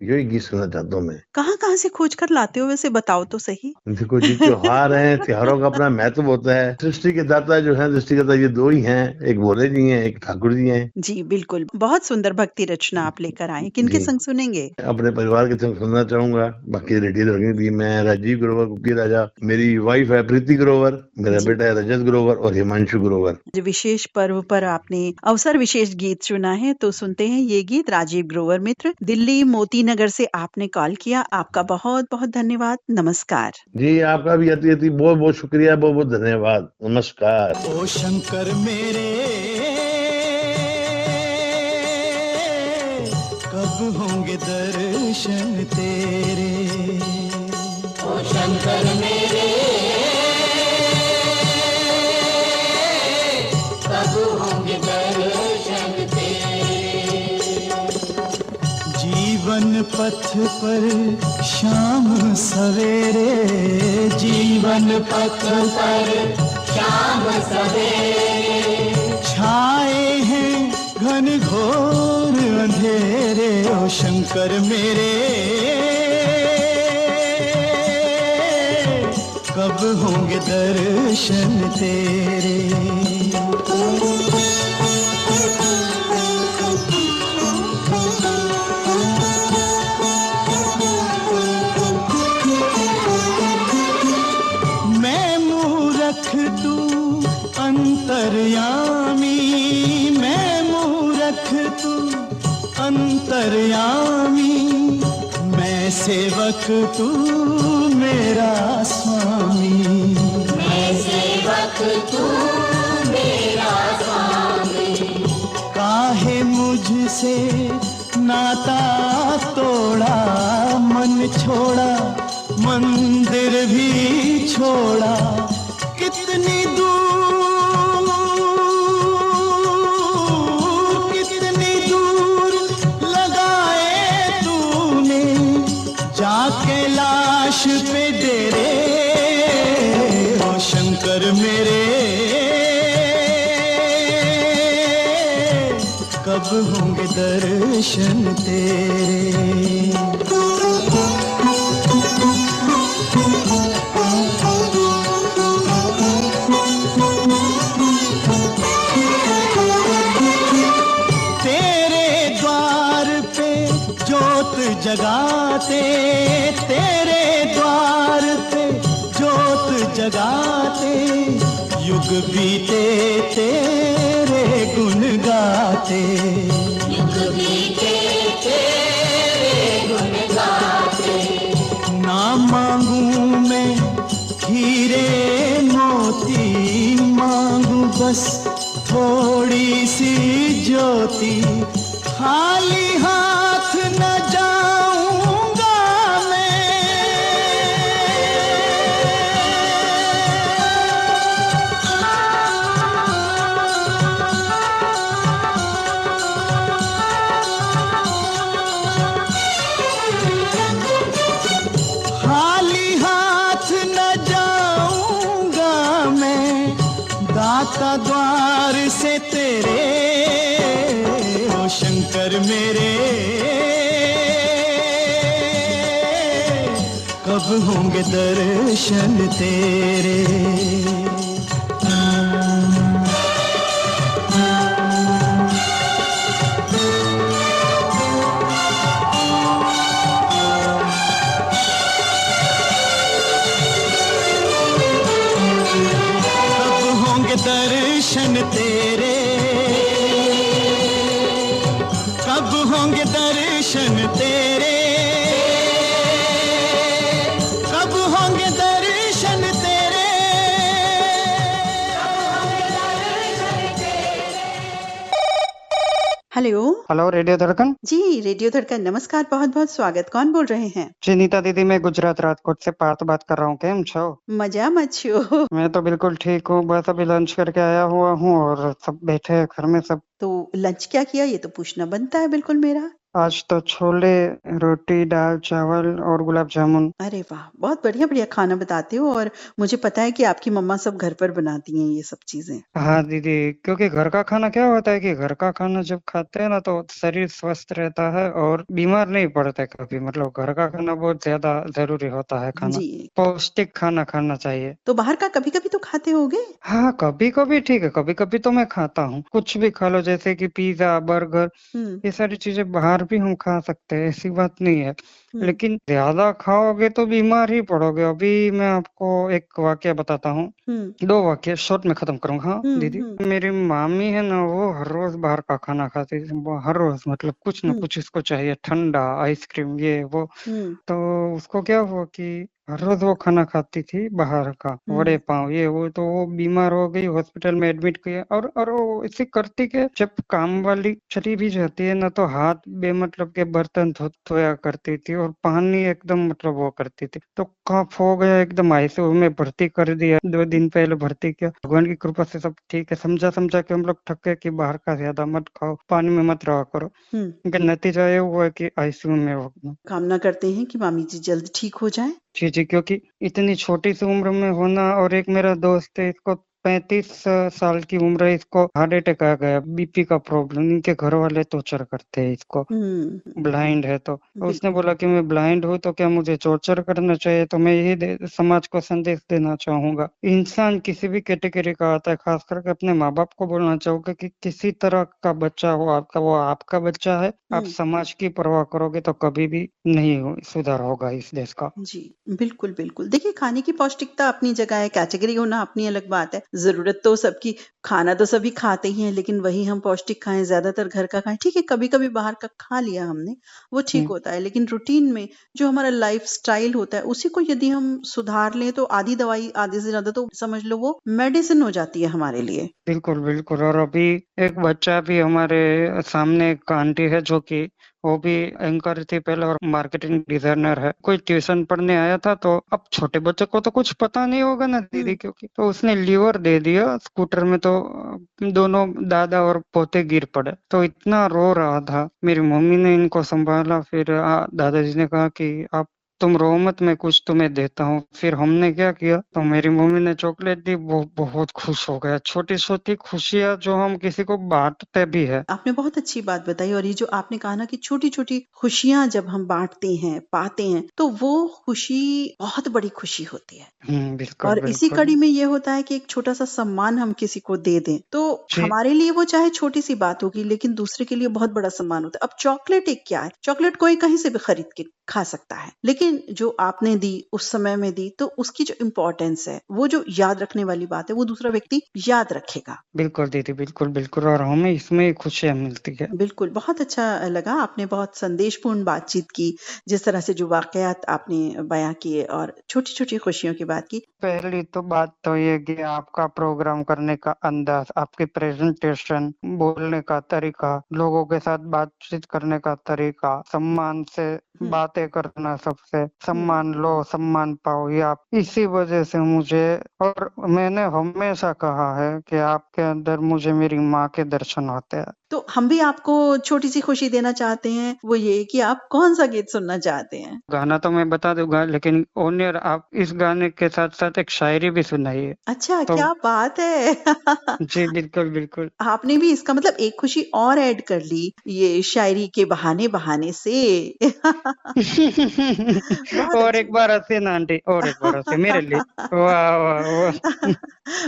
यही गीत सुनना चाहता हूँ मैं। कहाँ से खोज कर लाते हो वैसे, बताओ तो सही। देखो जी, त्योहार है, त्योहारों का अपना महत्व होता है। सृष्टि के दाता जो है, सृष्टिकर्ता ये 2 ही हैं, एक भोले जी हैं, एक ठाकुर जी हैं। जी बिल्कुल, बहुत सुंदर भक्ति रचना आप लेकर आए। किनके संग सुनेंगे? अपने परिवार के संग सुनना चाहूंगा। बाकी रेडियो धड़कन भी मैं राजीव ग्रोवर कुकी राजा, मेरी वाइफ है प्रीति ग्रोवर, मेरा बेटा है रजत ग्रोवर और हिमांशु ग्रोवर। विशेष पर्व पर आपने अवसर विशेष गीत चुना है, तो सुनते हैं ये गीत। राजीव ग्रोवर मित्र, दिल्ली मोती नगर से आपने कॉल किया, आपका बहुत बहुत धन्यवाद। नमस्कार जी, आपका भी अति अति बहुत बहुत शुक्रिया, बहुत बहुत धन्यवाद। नमस्कार। ओ शंकर मेरे कब होंगे दर्शन तेरे, ओ शंकर मेरे कब होंगे दर्शन तेरे। जीवन पथ पर शाम सवेरे, जीवन पथ पर शाम सवेरे, छाए हैं घन घोर अंधेरे, ओ शंकर मेरे कब होंगे दर्शन तेरे। मूरख तू अंतर्यामी, मैं मूरख तू अंतर्यामी, मैं सेवक तू मेरा स्वामी, मैं सेवक तू मेरा स्वामी। काहे मुझसे नाता तोड़ा, मन छोड़ा, मंदिर भी छोड़ा, कितनी दूर, कितनी दूर लगाए तूने जाके लाश पे डेरे, ओ शंकर मेरे कब होंगे दर्शन तेरे। जगाते तेरे द्वार पे जोत जगाते, युग बीते तेरे गुण गाते, युग बीते तेरे गुण गाते। ना मांगू मैं हीरे मोती, मांगू बस थोड़ी सी ज्योति, खाली हाथ न जाऊंगा मैं, खाली हाथ न जाऊंगा मैं, दाता द्वार से तेरे, ओ शंकर मेरे कब होंगे दर्शन तेरे। कब होंगे दर्शन तेरे, कब होंगे दर्शन तेरे, कब होंगे दर्शन तेरे। हेलो हेलो रेडियो धड़कन। जी, रेडियो धड़कन नमस्कार, बहुत बहुत स्वागत। कौन बोल रहे हैं? जी नीता दीदी, मैं गुजरात राजकोट से पार्थ बात कर रहा हूँ। केम छो? मजा मत छो। मैं तो बिल्कुल ठीक हूँ, बस अभी लंच करके आया हुआ हूँ और सब बैठे हैं घर में सब। तो लंच क्या किया, ये तो पूछना बनता है बिल्कुल मेरा। आज तो छोले, रोटी, दाल, चावल और गुलाब जामुन। अरे वाह, बहुत बढ़िया बढ़िया खाना बताते हो, और मुझे पता है कि आपकी मम्मा सब घर पर बनाती हैं ये सब चीजें। हाँ दीदी, क्योंकि घर का खाना क्या होता है कि घर का खाना जब खाते हैं ना तो शरीर स्वस्थ रहता है और बीमार नहीं पड़ते कभी। मतलब घर का खाना बहुत ज्यादा जरूरी होता है खाना, जी, पौष्टिक खाना खाना चाहिए। तो बाहर का कभी कभी तो खाते होगे? हाँ कभी कभी ठीक है, कभी कभी तो मैं खाता हूँ, कुछ भी खा लो, जैसे कि पिज्जा, बर्गर, हम्म ये सारी चीजें बाहर भी हम खा सकते हैं, ऐसी बात नहीं है। हम्म लेकिन ज्यादा खाओगे तो बीमार ही पड़ोगे। अभी मैं आपको एक वाक्य बताता हूँ, हम्म 2 वाक्य शॉर्ट में खत्म करूंगा। हाँ दीदी, हम्म मेरी मामी है ना, वो हर रोज बाहर का खाना खाती थी। वो हर रोज मतलब कुछ ना हम्म कुछ इसको चाहिए, ठंडा, आइसक्रीम, ये वो। हम्म तो उसको क्या हुआ कि हर रोज वो खाना खाती थी बाहर का, वड़े पाव, ये वो। तो वो बीमार हो गई, हॉस्पिटल में एडमिट किया। और वो इसे करती के, जब काम वाली चली भी जाती है ना तो हाथ बेमतलब के बर्तन धोया करती थी और पानी एकदम मतलब वो करती थी। तो कफ हो गया एकदम, आईसीयू में भर्ती कर दिया, 2 दिन पहले भर्ती किया। भगवान की कृपा से सब ठीक है। समझा के हम लोग थके कि बाहर का ज्यादा मत खाओ, पानी में मत रहा करो। लेकिन नतीजा ये हुआ कि आईसीयू में हो गया। कामना करते हैं कि मामी जी जल्द ठीक हो जाए। जी जी, क्योंकि इतनी छोटी सी उम्र में होना। और एक मेरा दोस्त है, इसको 35 साल की उम्र है, इसको हार्ट अटैक आ गया, बीपी का प्रॉब्लम, इनके घर वाले टॉर्चर करते हैं इसको, ब्लाइंड है। तो उसने बोला कि मैं ब्लाइंड हूँ तो क्या मुझे टॉर्चर करना चाहिए? तो मैं यही समाज को संदेश देना चाहूंगा, इंसान किसी भी कैटेगरी का आता है, खास करके अपने माँ बाप को बोलना चाहूंगा कि किसी तरह का बच्चा हो आपका, वो आपका बच्चा है। आप समाज की परवाह करोगे तो कभी भी नहीं सुधार होगा इस देश का। जी, बिल्कुल, बिल्कुल। देखिए, खाने की पौष्टिकता अपनी जगह है, कैटेगरी होना अपनी अलग बात है। ज़रूरत तो सबकी, खाना तो सभी खाते ही हैं, लेकिन वही हम पौष्टिक खाएँ, ज़्यादातर घर का खाएँ। ठीक है, कभी-कभी बाहर का खा लिया हमने, वो ठीक होता है, लेकिन रूटीन में जो हमारा लाइफ़स्टाइल होता है, उसी को यदि हम सुधार लें, तो आधी दवाई, आधे से ज़्यादा तो समझ लो वो मेडिसिन हो जाती है हमारे लिए। बिल्कुल, बिल्कुल। और अभी एक बच्चा भी हमारे सामने, एक आंटी है जो कि वो भी एंकर थी पहले और मार्केटिंग डिजाइनर है। कोई ट्यूशन पढ़ने आया था, तो अब छोटे बच्चे को तो कुछ पता नहीं होगा ना दीदी, क्योंकि तो उसने लीवर दे दिया स्कूटर में, तो दोनों दादा और पोते गिर पड़े। तो इतना रो रहा था, मेरी मम्मी ने इनको संभाला। फिर दादाजी ने कहा कि आप तुम रो मत, मैं कुछ तुम्हें देता हूँ। फिर हमने क्या किया, तो मेरी मम्मी ने चॉकलेट दी, वो बहुत खुश हो गया। छोटी छोटी खुशियाँ जो हम किसी को बांटते भी है। आपने बहुत अच्छी बात बताई, और ये जो आपने कहा ना कि छोटी-छोटी खुशियाँ जब हम बाँटते हैं, पाते हैं, तो वो खुशी बहुत बड़ी खुशी होती है। बिल्कुल, और इसी बिल्कुल। कड़ी में ये होता है कि एक छोटा-सा सम्मान हम किसी को दे दें, तो हमारे लिए वो चाहे छोटी-सी बात होगी, लेकिन दूसरे के लिए बहुत बड़ा सम्मान होता है। अब चॉकलेट एक क्या है? चॉकलेट कोई कहीं से भी खरीद के खा सकता है, लेकिन जो आपने दी, उस समय में दी, तो उसकी जो इम्पोर्टेंस है, वो जो याद रखने वाली बात है, वो दूसरा व्यक्ति याद रखेगा। बिल्कुल दीदी, बिल्कुल, बिल्कुल। और हमें इसमें खुशियाँ मिलती है। बिल्कुल, बहुत अच्छा लगा, आपने बहुत संदेशपूर्ण बातचीत की, जिस तरह से जो वाक़यात आपने बयाँ किए और छोटी-छोटी खुशियों की बात की। पहली तो बात तो ये कि आपका प्रोग्राम करने का अंदाज, आपकी प्रेजेंटेशन, बोलने का तरीका, लोगों के साथ बातचीत करने का तरीका, सम्मान से बातें करना, सबसे सम्मान लो, सम्मान पाओ, ये आप, इसी वजह से मुझे, और मैंने हमेशा कहा है कि आपके अंदर मुझे मेरी माँ के दर्शन होते हैं। तो हम भी आपको छोटी-सी खुशी देना चाहते हैं, वो ये कि आप कौन-सा गीत सुनना चाहते हैं? गाना तो मैं बता दूंगा, लेकिन ओनियर आप इस गाने के साथ-साथ एक शायरी भी सुनाइए। अच्छा, तो क्या बात है! जी, बिल्कुल, बिल्कुल। आपने भी इसका मतलब एक खुशी और ऐड कर ली, ये शायरी के बहाने-बहाने से। बहुत और अच्छी एक बार हँसिए ना आंटी, और एक बार हँसिए मेरे लिए। वाह, वाह, वाह!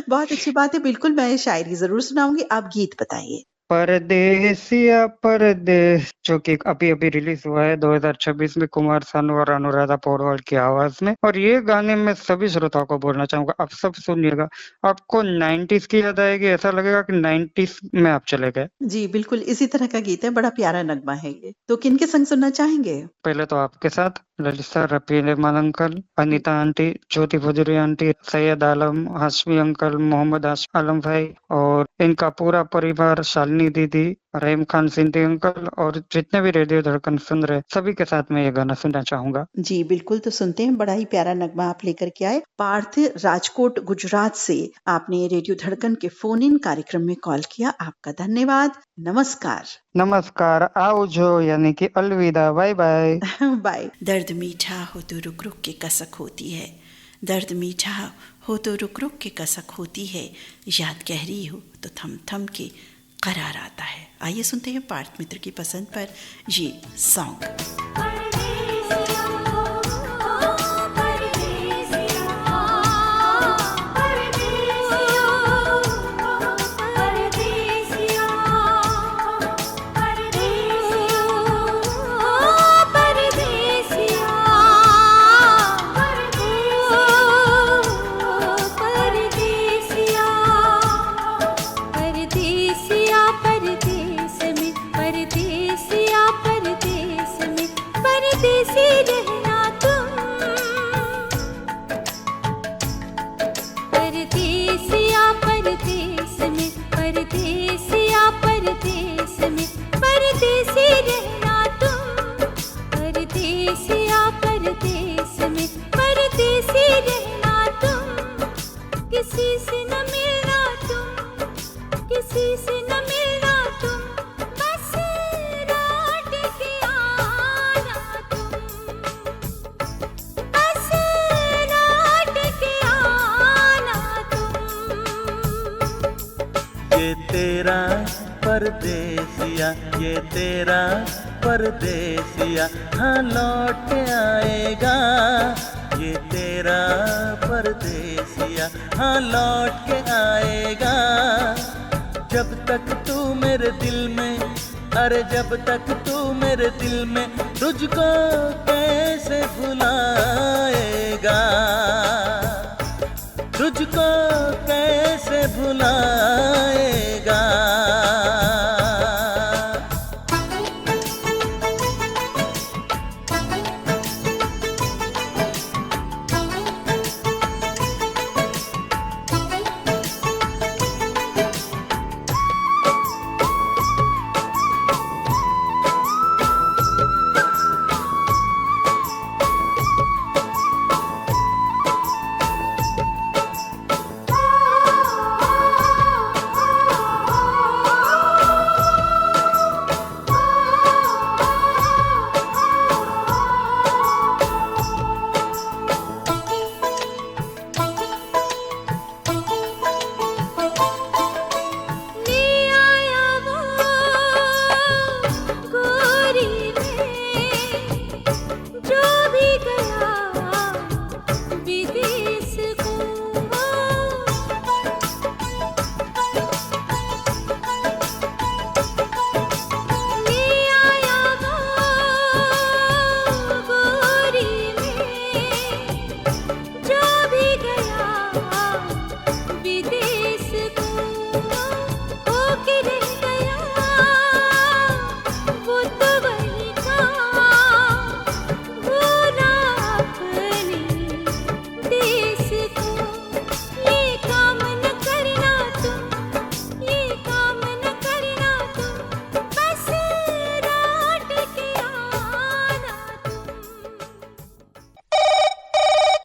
बहुत अच्छी बात है, बिल्कुल मैं शायरी ज़रूर सुनाऊँगी, आप गीत बताइए। परदेसिया परदेस, जो कि अभी-अभी रिलीज हुआ है 2026 में, कुमार सानू और अनुराधा पौडवाल की आवाज में। और ये गाने में सभी श्रोताओं को बोलना चाहूंगा, आप सब सुनिएगा, आपको 90s की याद आएगी, ऐसा लगेगा कि 90s में आप चले गए। जी, बिल्कुल इसी तरह का गीत है, बड़ा प्यारा नगमा है ये। तो किनके संग सुनना चाहेंगे? पहले तो आपके साथ ललिता, रफी रहमान अंकल, अनीता आंटी, ज्योति भजूरी आंटी, सैयद आलम, हाशमी अंकल, मोहम्मद आलम भाई और इनका पूरा परिवार, शालिनी दीदी, रहीम खान सिंधी अंकल और जितने भी रेडियो धड़कन सुन रहे, सभी के साथ मैं ये गाना सुनना चाहूंगा। जी, बिल्कुल, तो सुनते हैं, बड़ा ही प्यारा नगमा आप लेकर के आए। पार्थ राजकोट गुजरात से आपने रेडियो धड़कन के फोन इन कार्यक्रम में कॉल किया, आपका धन्यवाद। नमस्कार। नमस्कार, आओ यानी कि अलविदा, बाय बाय। बाय। दर्द मीठा हो तो रुक रुक के कसक होती है, दर्द मीठा हो तो रुक रुक के कसक होती है, याद गहरी हो तो थम थम के करार आता है। आइए सुनते हैं पार्थ मित्र की पसंद पर ये सॉन्ग। परदेसिया परदेस में, परदेसिया परदेस में। ये तेरा परदेसिया, ये तेरा परदेसिया हाँ लौट आएगा। ये तेरा परदेसिया हाँ लौट के आएगा। जब तक तू मेरे दिल में, अरे जब तक तू मेरे दिल में, तुझको कैसे भुलाएगा, तुझको कैसे भुलाएगा।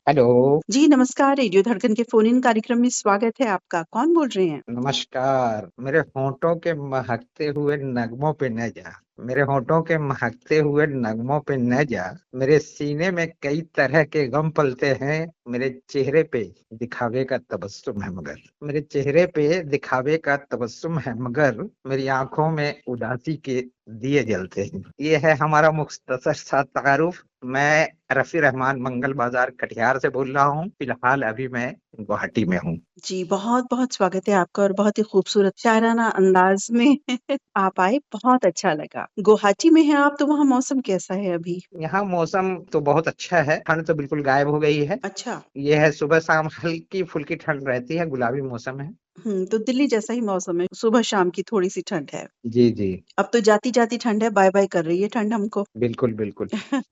हेलो। जी नमस्कार, रेडियो धड़कन के फोन इन कार्यक्रम में स्वागत है आपका। कौन बोल रहे हैं? नमस्कार। मेरे होंठों के महकते हुए नगमों पे न जा, मेरे होंठों के महकते हुए नगमों पे न जा। मेरे सीने में कई तरह के गम पलते हैं। मेरे चेहरे पे दिखावे का तबस्सुम है मगर, मेरे चेहरे पे दिखावे का तबस्सुम है मगर, मेरी आंखों में उदासी के दिए जलते हैं। ये है हमारा मुख्तसर सा तारुफ। मैं रफी रहमान मंगल बाजार कटिहार से बोल रहा हूँ। फिलहाल अभी मैं गुवाहाटी में हूँ। जी बहुत-बहुत स्वागत है आपका और बहुत ही खूबसूरत शायराना अंदाज में आप आए, बहुत अच्छा लगा। गुवाहाटी में हैं आप, तो वहाँ मौसम कैसा है अभी? यहाँ मौसम तो बहुत अच्छा है, ठंड तो बिल्कुल गायब हो गई है। अच्छा। ये है सुबह शाम हल्की फुल्की ठंड रहती है, गुलाबी मौसम है। तो दिल्ली जैसा ही मौसम है, सुबह शाम की थोड़ी-सी ठंड है। जी, जी। अब तो जाती-जाती ठंड है, बाय-बाय कर रही है ठंड हमको। बिल्कुल, बिल्कुल।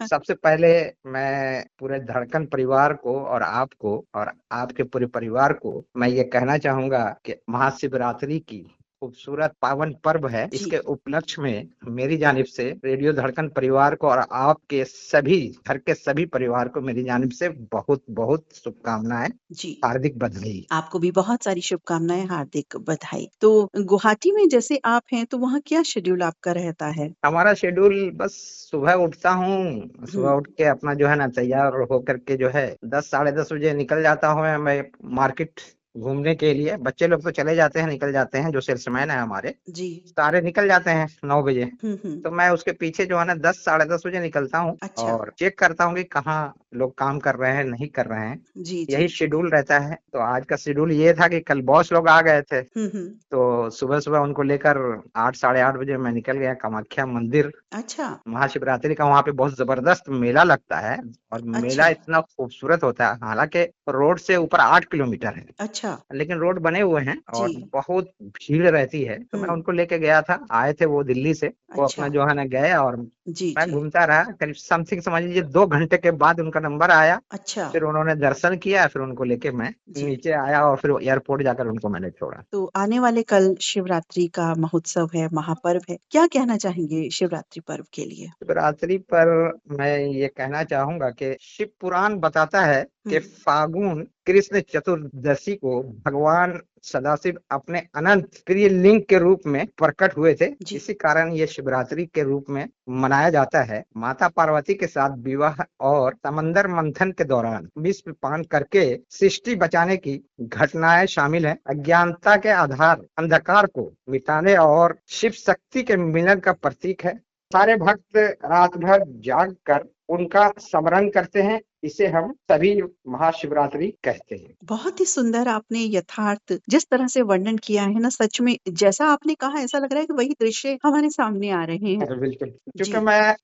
सबसे पहले मैं पूरे धड़कन परिवार को और आपको और आपके पूरे परिवार को मैं ये कहना चाहूँगा कि महाशिवरात्रि की खूबसूरत पावन पर्व है। जी। इसके उपलक्ष्य में मेरी जानिब से रेडियो धड़कन परिवार को और आपके सभी घर के सभी परिवार को मेरी जानिब से बहुत-बहुत शुभकामनाएँ, जी। हार्दिक बधाई। आपको भी बहुत सारी शुभकामनाएँ, हार्दिक बधाई। तो गुवाहाटी में जैसे आप हैं, तो वहाँ क्या शेड्यूल आपका रहता है? हमारा शेड्यूल बस सुबह उठता हूँ, सुबह हुँ। उठ के अपना जो है ना तैयार होकर के जो है 10 साढ़े 10 बजे निकल जाता हूँ मैं मार्केट घूमने के लिए। बच्चे लोग तो चले जाते हैं, निकल जाते हैं, जो सेल्समैन है हमारे, जी। सारे निकल जाते हैं 9 बजे। हुँ। तो मैं उसके पीछे जो है ना 10 साढ़े 10 बजे निकलता हूँ अच्छा। और चेक करता हूँ कि कहाँ लोग काम कर रहे हैं, नहीं कर रहे हैं। जी, यही जी। शेड्यूल रहता है। तो आज का शेड्यूल ये था कि कल बॉस लोग आ गए थे, हुँ। तो सुबह-सुबह उनको लेकर 8 साढ़े 8 बजे मैं निकल गया कामाख्या मंदिर। अच्छा। महाशिवरात्रि का वहाँ पे बहुत जबरदस्त मेला लगता है और मेला अच्छा। इतना खूबसूरत होता है। हालाँकि रोड से ऊपर 8 किलोमीटर है, अच्छा। लेकिन रोड बने हुए हैं और जी। बहुत भीड़ रहती है। तो मैं हुँ। उनको लेके गया था, आए थे वो दिल्ली से। वो अपना अच्छा। जो है ना गए और जी, मैं जी। घूमता रहा। करीब समथिंग समझ लीजिए 2 घंटे के बाद उनका नंबर आया। अच्छा। फिर उन्होंने दर्शन किया, फिर उनको लेके मैं जी। नीचे आया और फिर एयरपोर्ट जाकर उनको मैंने छोड़ा। तो आने वाले कल शिवरात्रि का महोत्सव है, महापर्व है। क्या कहना चाहेंगे शिवरात्रि पर्व के लिए? शिवरात्रि पर मैं ये कहना चाहूँगा कि शिव पुराण बताता है कि हुँ। फागुन कृष्ण चतुर्दशी को भगवान सदाशिव अपने अनंत प्रिय लिंग के रूप में प्रकट हुए थे। इसी कारण ये शिवरात्रि के रूप में मनाया जाता है। माता पार्वती के साथ विवाह और समंदर मंथन के दौरान विष पान करके सृष्टि बचाने की घटनाएं शामिल हैं। अज्ञानता के आधार अंधकार को मिटाने और शिव शक्ति के मिलन का प्रतीक है। सारे भक्त रात भर जाग कर उनका स्मरण करते हैं। इसे हम सभी महाशिवरात्रि कहते हैं। बहुत ही सुंदर आपने यथार्थ जिस तरह से वर्णन किया है ना, सच में जैसा आपने कहा ऐसा लग रहा है कि वही दृश्य हमारे सामने आ रहे हैं। बिल्कुल, क्योंकि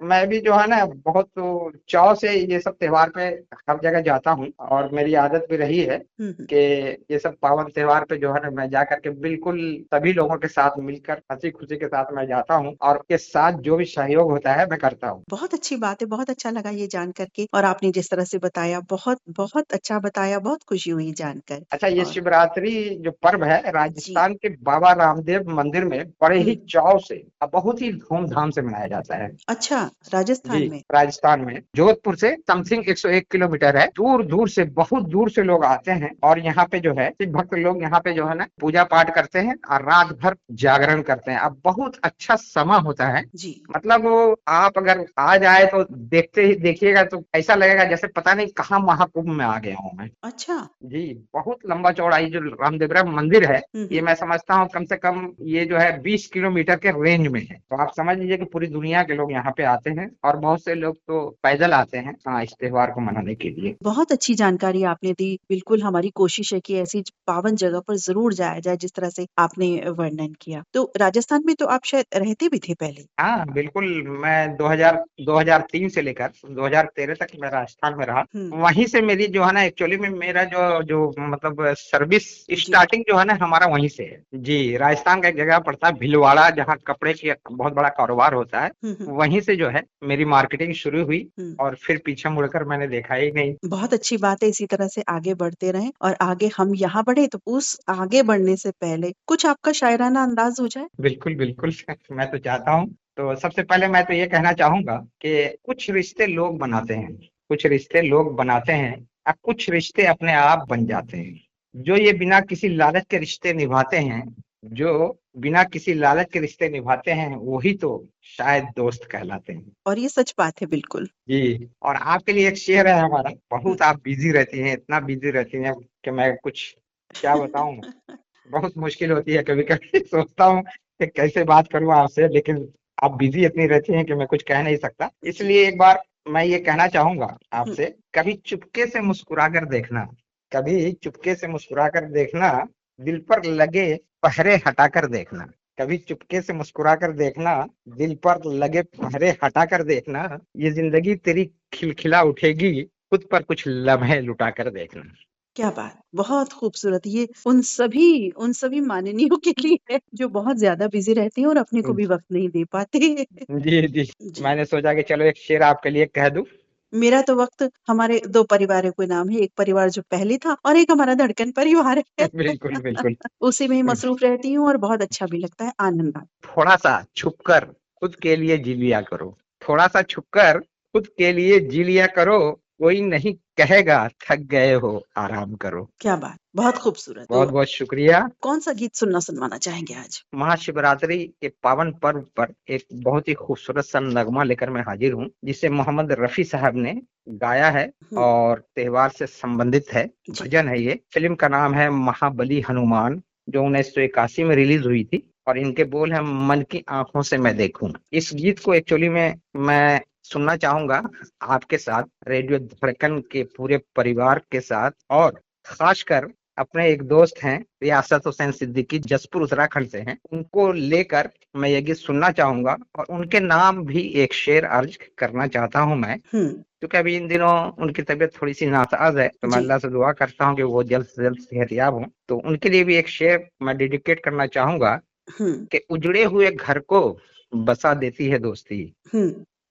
मैं भी जो है ना बहुत चाव से ये सब त्योहार पे हर जगह जाता हूँ और मेरी आदत भी रही है कि ये सब पावन त्योहार पे जो है ना मैं जा करके बिल्कुल सभी लोगों के साथ मिलकर हंसी खुशी के साथ मैं जाता हूँ और उसके साथ जो भी सहयोग होता है मैं करता हूँ। बहुत अच्छी बात है, बहुत अच्छा लगा ये जान करके और आपने जिस तरह से बताया बहुत बहुत अच्छा बताया, बहुत खुशी हुई जानकर। अच्छा, ये शिवरात्रि जो पर्व है राजस्थान के बाबा रामदेव मंदिर में बड़े ही चाव से और बहुत ही धूमधाम से मनाया जाता है। अच्छा, राजस्थान में? राजस्थान में जोधपुर से समथिंग 101 किलोमीटर है। दूर दूर से, बहुत दूर से लोग आते हैं और यहाँ पे जो है शिव भक्त लोग यहाँ पे जो है ना पूजा पाठ करते हैं और रात भर जागरण करते हैं। अब बहुत अच्छा समय होता है जी। मतलब आप अगर आ जाए तो देखते ही देखिएगा तो ऐसा लगेगा जैसे पता नहीं कहाँ महाकुंभ में आ गया हूँ मैं। अच्छा जी, बहुत लंबा चौड़ा ये जो रामदेवरा मंदिर है ये मैं समझता हूँ कम से कम ये जो है 20 किलोमीटर के रेंज में है। तो आप समझ लीजिए कि पूरी दुनिया के लोग यहाँ पे आते हैं और बहुत से लोग तो पैदल आते हैं हाँ इस त्योहार को मनाने के लिए। बहुत अच्छी जानकारी आपने दी। बिल्कुल हमारी कोशिश है कि ऐसी पावन जगह पर जरूर जाया जाए जिस तरह से आपने वर्णन किया। तो राजस्थान में तो आप शायद रहते भी थे पहले? हाँ बिल्कुल, मैं 2003 से लेकर 2013 तक मैं राजस्थान में रहा। वहीं से मेरी जो है ना एक्चुअली में मेरा जो मतलब सर्विस स्टार्टिंग जो है ना हमारा वहीं से है। जी, राजस्थान का एक जगह पड़ता है भिलवाड़ा जहाँ कपड़े की बहुत बड़ा कारोबार होता है। वहीं से जो है मेरी मार्केटिंग शुरू हुई और फिर पीछे मुड़कर मैंने देखा ही नहीं। बहुत अच्छी बात है, इसी तरह से आगे बढ़ते रहें और आगे हम यहाँ बढ़े तो उस आगे बढ़ने से पहले कुछ आपका शायराना अंदाज हो जाए। बिल्कुल बिल्कुल मैं तो चाहता हूँ। तो सबसे पहले मैं तो ये कहना चाहूंगा कि कुछ रिश्ते लोग बनाते हैं, कुछ रिश्ते लोग बनाते हैं और कुछ रिश्ते अपने आप बन जाते हैं। जो ये बिना किसी लालच के रिश्ते निभाते हैं, जो बिना किसी लालच के रिश्ते निभाते हैं वही तो शायद दोस्त कहलाते हैं। और ये सच बात है बिल्कुल। जी, और आपके लिए एक शेर है हमारा। बहुत आप बिजी रहती हैं, इतना बिजी रहती हैं कि मैं कुछ क्या बताऊं। बहुत मुश्किल होती है, कभी कभी सोचता हूँ कि कैसे बात करूं आपसे, लेकिन आप बिजी इतनी रहती हैं कि मैं कुछ कह नहीं सकता। इसलिए एक बार मैं ये कहना चाहूंगा आपसे, कभी चुपके से मुस्कुरा कर देखना, कभी चुपके से मुस्कुरा कर देखना, दिल पर लगे पहरे हटा कर देखना। कभी चुपके से मुस्कुरा कर देखना, दिल पर लगे पहरे हटा कर देखना। ये जिंदगी तेरी खिलखिला उठेगी, खुद पर कुछ लम्हे लुटा कर देखना। क्या बात, बहुत खूबसूरत। ये उन सभी माननीयों के लिए है जो बहुत ज्यादा बिजी रहते हैं और अपने को भी वक्त नहीं दे पाते। जी जी, मैंने सोचा कि चलो एक शेर आपके लिए कह दूं। मेरा तो वक्त हमारे दो परिवारों के नाम है, एक परिवार जो पहले था और एक हमारा धड़कन परिवार है। बिल्कुल बिल्कुल उसी में ही मसरूफ रहती हूँ और बहुत अच्छा भी लगता है, आनंद आता है। थोड़ा सा छुपकर खुद के लिए जी लिया करो, थोड़ा सा छुपकर खुद के लिए जी लिया करो, कोई नहीं कहेगा थक गए हो, आराम करो। क्या बात, बहुत खूबसूरत। बहुत बहुत शुक्रिया। कौन सा गीत सुनवाना चाहेंगे आज? महाशिवरात्रि के पावन पर्व पर एक बहुत ही खूबसूरत सा नगमा लेकर मैं हाजिर हूँ, जिसे मोहम्मद रफी साहब ने गाया है और त्योहार से संबंधित है। भजन है ये। फिल्म का नाम है महाबली हनुमान, जो 1981 में रिलीज हुई थी और इनके बोल है मन की आंखों से मैं देखूं। इस गीत को एक्चुअली में मैं सुनना चाहूंगा आपके साथ, रेडियो धड़कन के पूरे परिवार के साथ, और खासकर अपने एक दोस्त हैं रियासत हुसैन सिद्दीकी, जसपुर उत्तराखंड से हैं, उनको लेकर मैं ये गीत सुनना चाहूंगा और उनके नाम भी एक शेर अर्ज करना चाहता हूं मैं, क्योंकि अभी इन दिनों उनकी तबीयत थोड़ी सी नासाज है, तो मैं अल्लाह से दुआ करता हूं कि वो जल्द से जल्द सेहतयाब हों। तो उनके लिए भी एक शेर मैं डेडिकेट करना चाहूंगा कि उजड़े हुए घर को बसा देती है दोस्ती,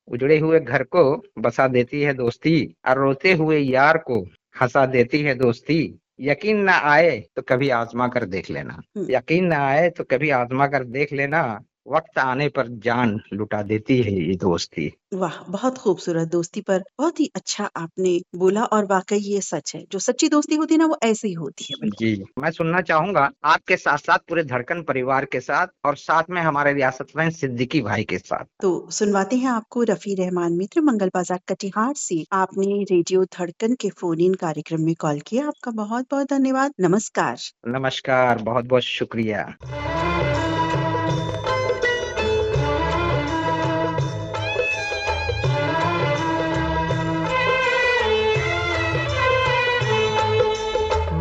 उजड़े हुए घर को बसा देती है दोस्ती, और रोते हुए यार को हंसा देती है दोस्ती। यकीन ना आए तो कभी आजमा कर देख लेना, यकीन ना आए तो कभी आजमा कर देख लेना, वक्त आने पर जान लुटा देती है ये दोस्ती। वाह! बहुत खूबसूरत दोस्ती पर बहुत ही अच्छा आपने बोला और वाक़ई ये सच है। जो सच्ची दोस्ती होती है ना वो ऐसे ही होती है बिल्कुल। जी, मैं सुनना चाहूंगा आपके साथ साथ पूरे धड़कन परिवार के साथ और साथ में हमारे रियासतमैन सिद्दीकी भाई के साथ। तो सुनवाते हैं आपको रफ़ी रहमान मित्र मंगल बाजार कटिहार से। आपने रेडियो धड़कन के फ़ोन इन कार्यक्रम में कॉल किया। आपका बहुत-बहुत धन्यवाद। नमस्कार। नमस्कार, बहुत बहुत शुक्रिया।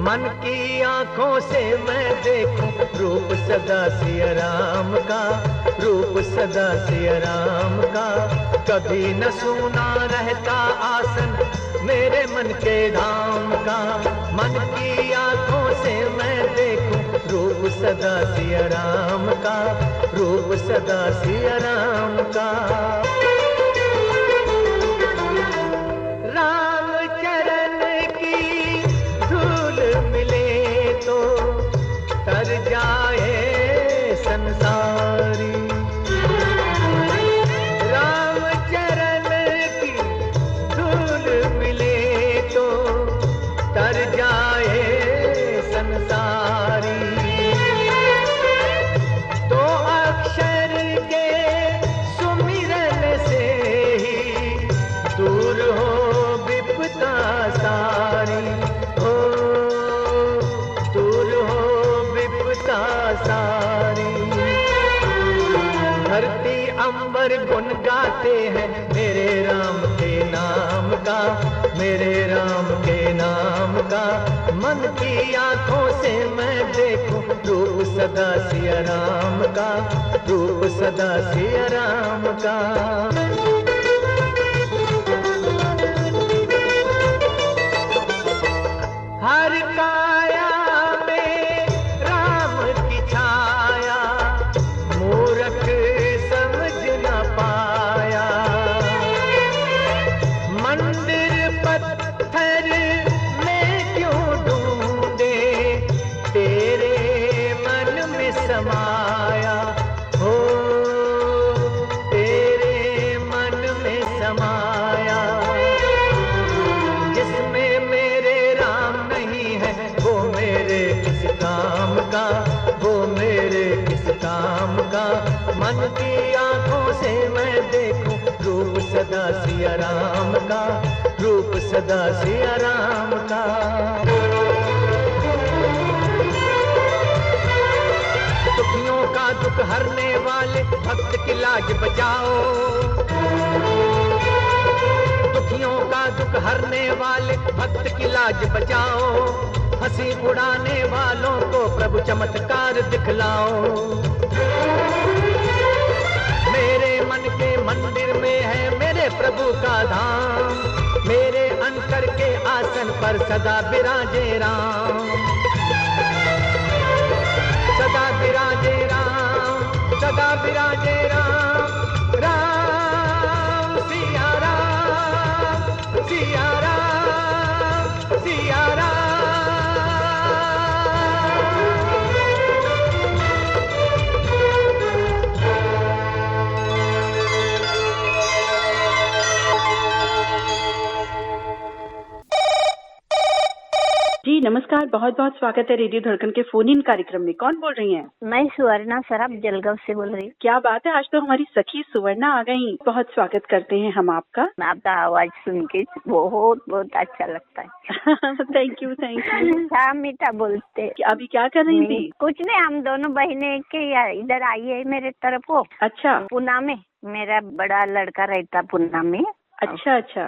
मन की आंखों से मैं देखूं रूप सदा सिया राम का, रूप सदा सिया राम का। कभी न सूना रहता आसन मेरे मन के धाम का। मन की आंखों से मैं देखूं रूप सदा सिया राम का, रूप सदा सिया राम का। राम चरण की धूल मिले तो तर जाए संसारी। राम चरण की धूल मिले तो तर जाए संसारी। तो अक्षर के सुमिरन से ही दूर हो विपदा सारी, हो दूर हो विपदा सारी। धरती अंबर गुन गाते हैं मेरे राम के नाम का, मेरे राम के नाम का। मन की आंखों से मैं देखूं रूप सदा सिया राम का, रूप सदा सिया राम का। हर काया में राम की छाया मूरख समझ न पाया। मंदिर पत्थर में क्यों ढूंढे तेरे मन में समाया, हो तेरे मन में समाया। जिसमें मेरे राम नहीं है वो मेरे किस काम का, वो मेरे किस काम का। मन की आंखों से मैं देखूं रूप सदा सिया राम का, रूप सदा सिया राम का। दुखियों का दुख हरने वाले भक्त की लाज बचाओ। दुखियों का दुख हरने वाले भक्त की लाज बचाओ। हंसी उड़ाने वालों को प्रभु चमत्कार दिखलाओ। मेरे मन के मंदिर में है मेरे प्रभु का धाम, मेरे अंतर के आसन पर सदा विराजे राम, सदा विराजे राम, सदा विराजे राम। राम सिया राम, सिया राम, सिया राम। जी नमस्कार, बहुत-बहुत स्वागत है रेडियो धड़कन के फ़ोन इन कार्यक्रम में। कौन बोल रही हैं? मैं सुवर्णा सराफ जलगांव से बोल रही हूँ। क्या बात है, आज तो हमारी सखी सुवर्णा आ गई। बहुत स्वागत करते हैं हम आपका। आपका आवाज सुन के बहुत बहुत अच्छा लगता है। Thank you, thank you. हाँ मीठा बोलते। अभी क्या कर रही थी? कुछ नहीं, हम दोनों बहनें के इधर आई है मेरे तरफ को। अच्छा। पूना में मेरा बड़ा लड़का रहता पूना में। अच्छा अच्छा।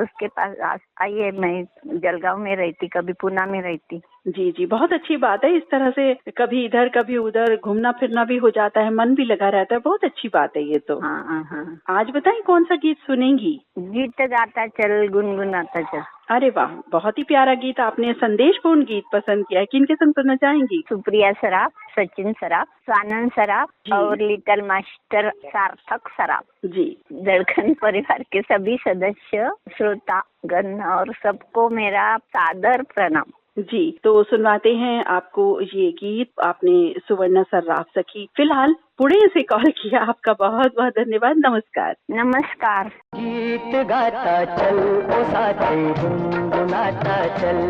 उसके पास आइए, मैं जलगांव में रहती, कभी पूना में रहती। जी जी, बहुत अच्छी बात है। इस तरह से कभी इधर कभी उधर घूमना फिरना भी हो जाता है, मन भी लगा रहता है। बहुत अच्छी बात है ये तो। हाँ। आज बताएं कौन सा गीत सुनेंगी? गीत गाता चल गुनगुनाता चल। अरे वाह, बहुत ही प्यारा गीत। आपने संदेशपूर्ण गीत पसंद किया है। किनके संग सुनना चाहेंगी? सुप्रिया सराफ, सचिन सराफ, सानंद सराफ और लिटिल मास्टर सार्थक सराफ। जी। धड़कन परिवार के सभी सदस्य, श्रोतागण और सबको मेरा सादर प्रणाम। जी, तो सुनवाते हैं आपको ये गीत। आपने सुवर्णा सर्राफ सखी फिलहाल पुणे से कॉल किया, आपका बहुत बहुत धन्यवाद। नमस्कार। नमस्कार। गीत गाता चल ओ साथी गुनगुनाता चल,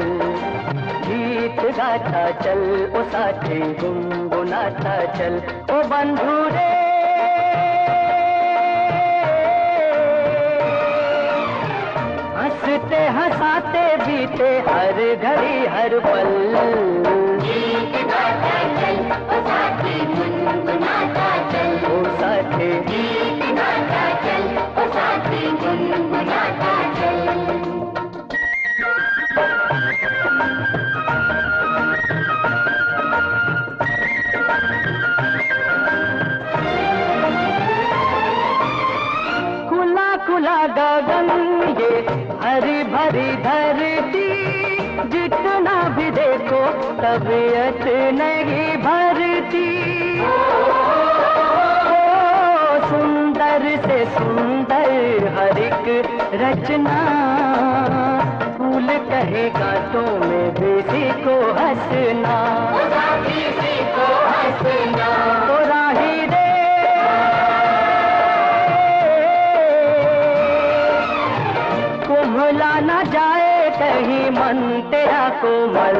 गीत गाता चल ओ साथी गुनगुनाता चल, ओ बंधु रे हंसते हंसाते बीते हर घड़ी हर पल। गीत गाता चल ओ साथी गुनगुनाता चल, ओ साथी गीत गाता चल ओ साथी गुनगुनाता चल। खुला खुला गगन ये हरी भरी धरती, जितना भी देखो तबीयत नहीं भरती। सुंदर से सुंदर हर एक रचना, फूल कहे कांटों में किसी को हंसना, किसी को हंसना। तो राही रे भुला न जाए कहीं मन तेरा कोमल।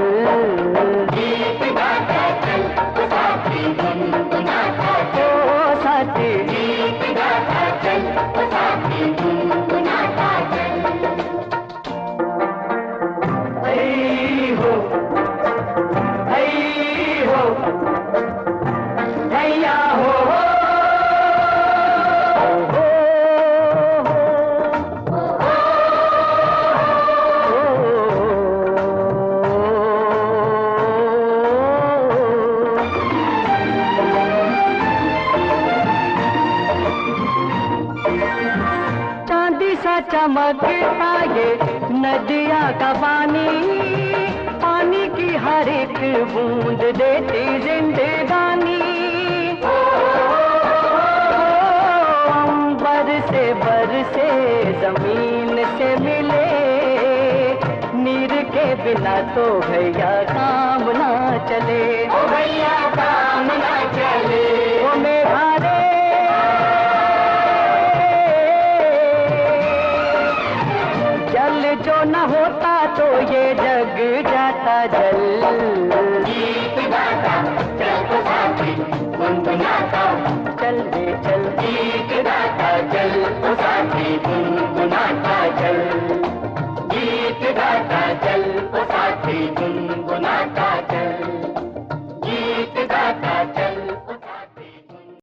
गीत गाता चल ओ साथी गुनगुनाता चल, ओ साथी गीत गाता चल ओ साथी गुनगुनाता चल। हई हो भैया हो चमकता ये नदिया का पानी, पानी की हर एक बूंद देती जिंदगानी। अंबर से बरसे जमीन से मिले, नीर के बिना तो भैया काम ना चले, ओ भैया काम ना चले। ओ मेघा रे जो न होता तो ये जग जाता जल। गीत गाता चल ओ साथी गुनगुनाता चल रे चल, गीत गाता चल ओ साथी गुनगुनाता चल, गीत गाता चल ओ साथी गुनगुनाता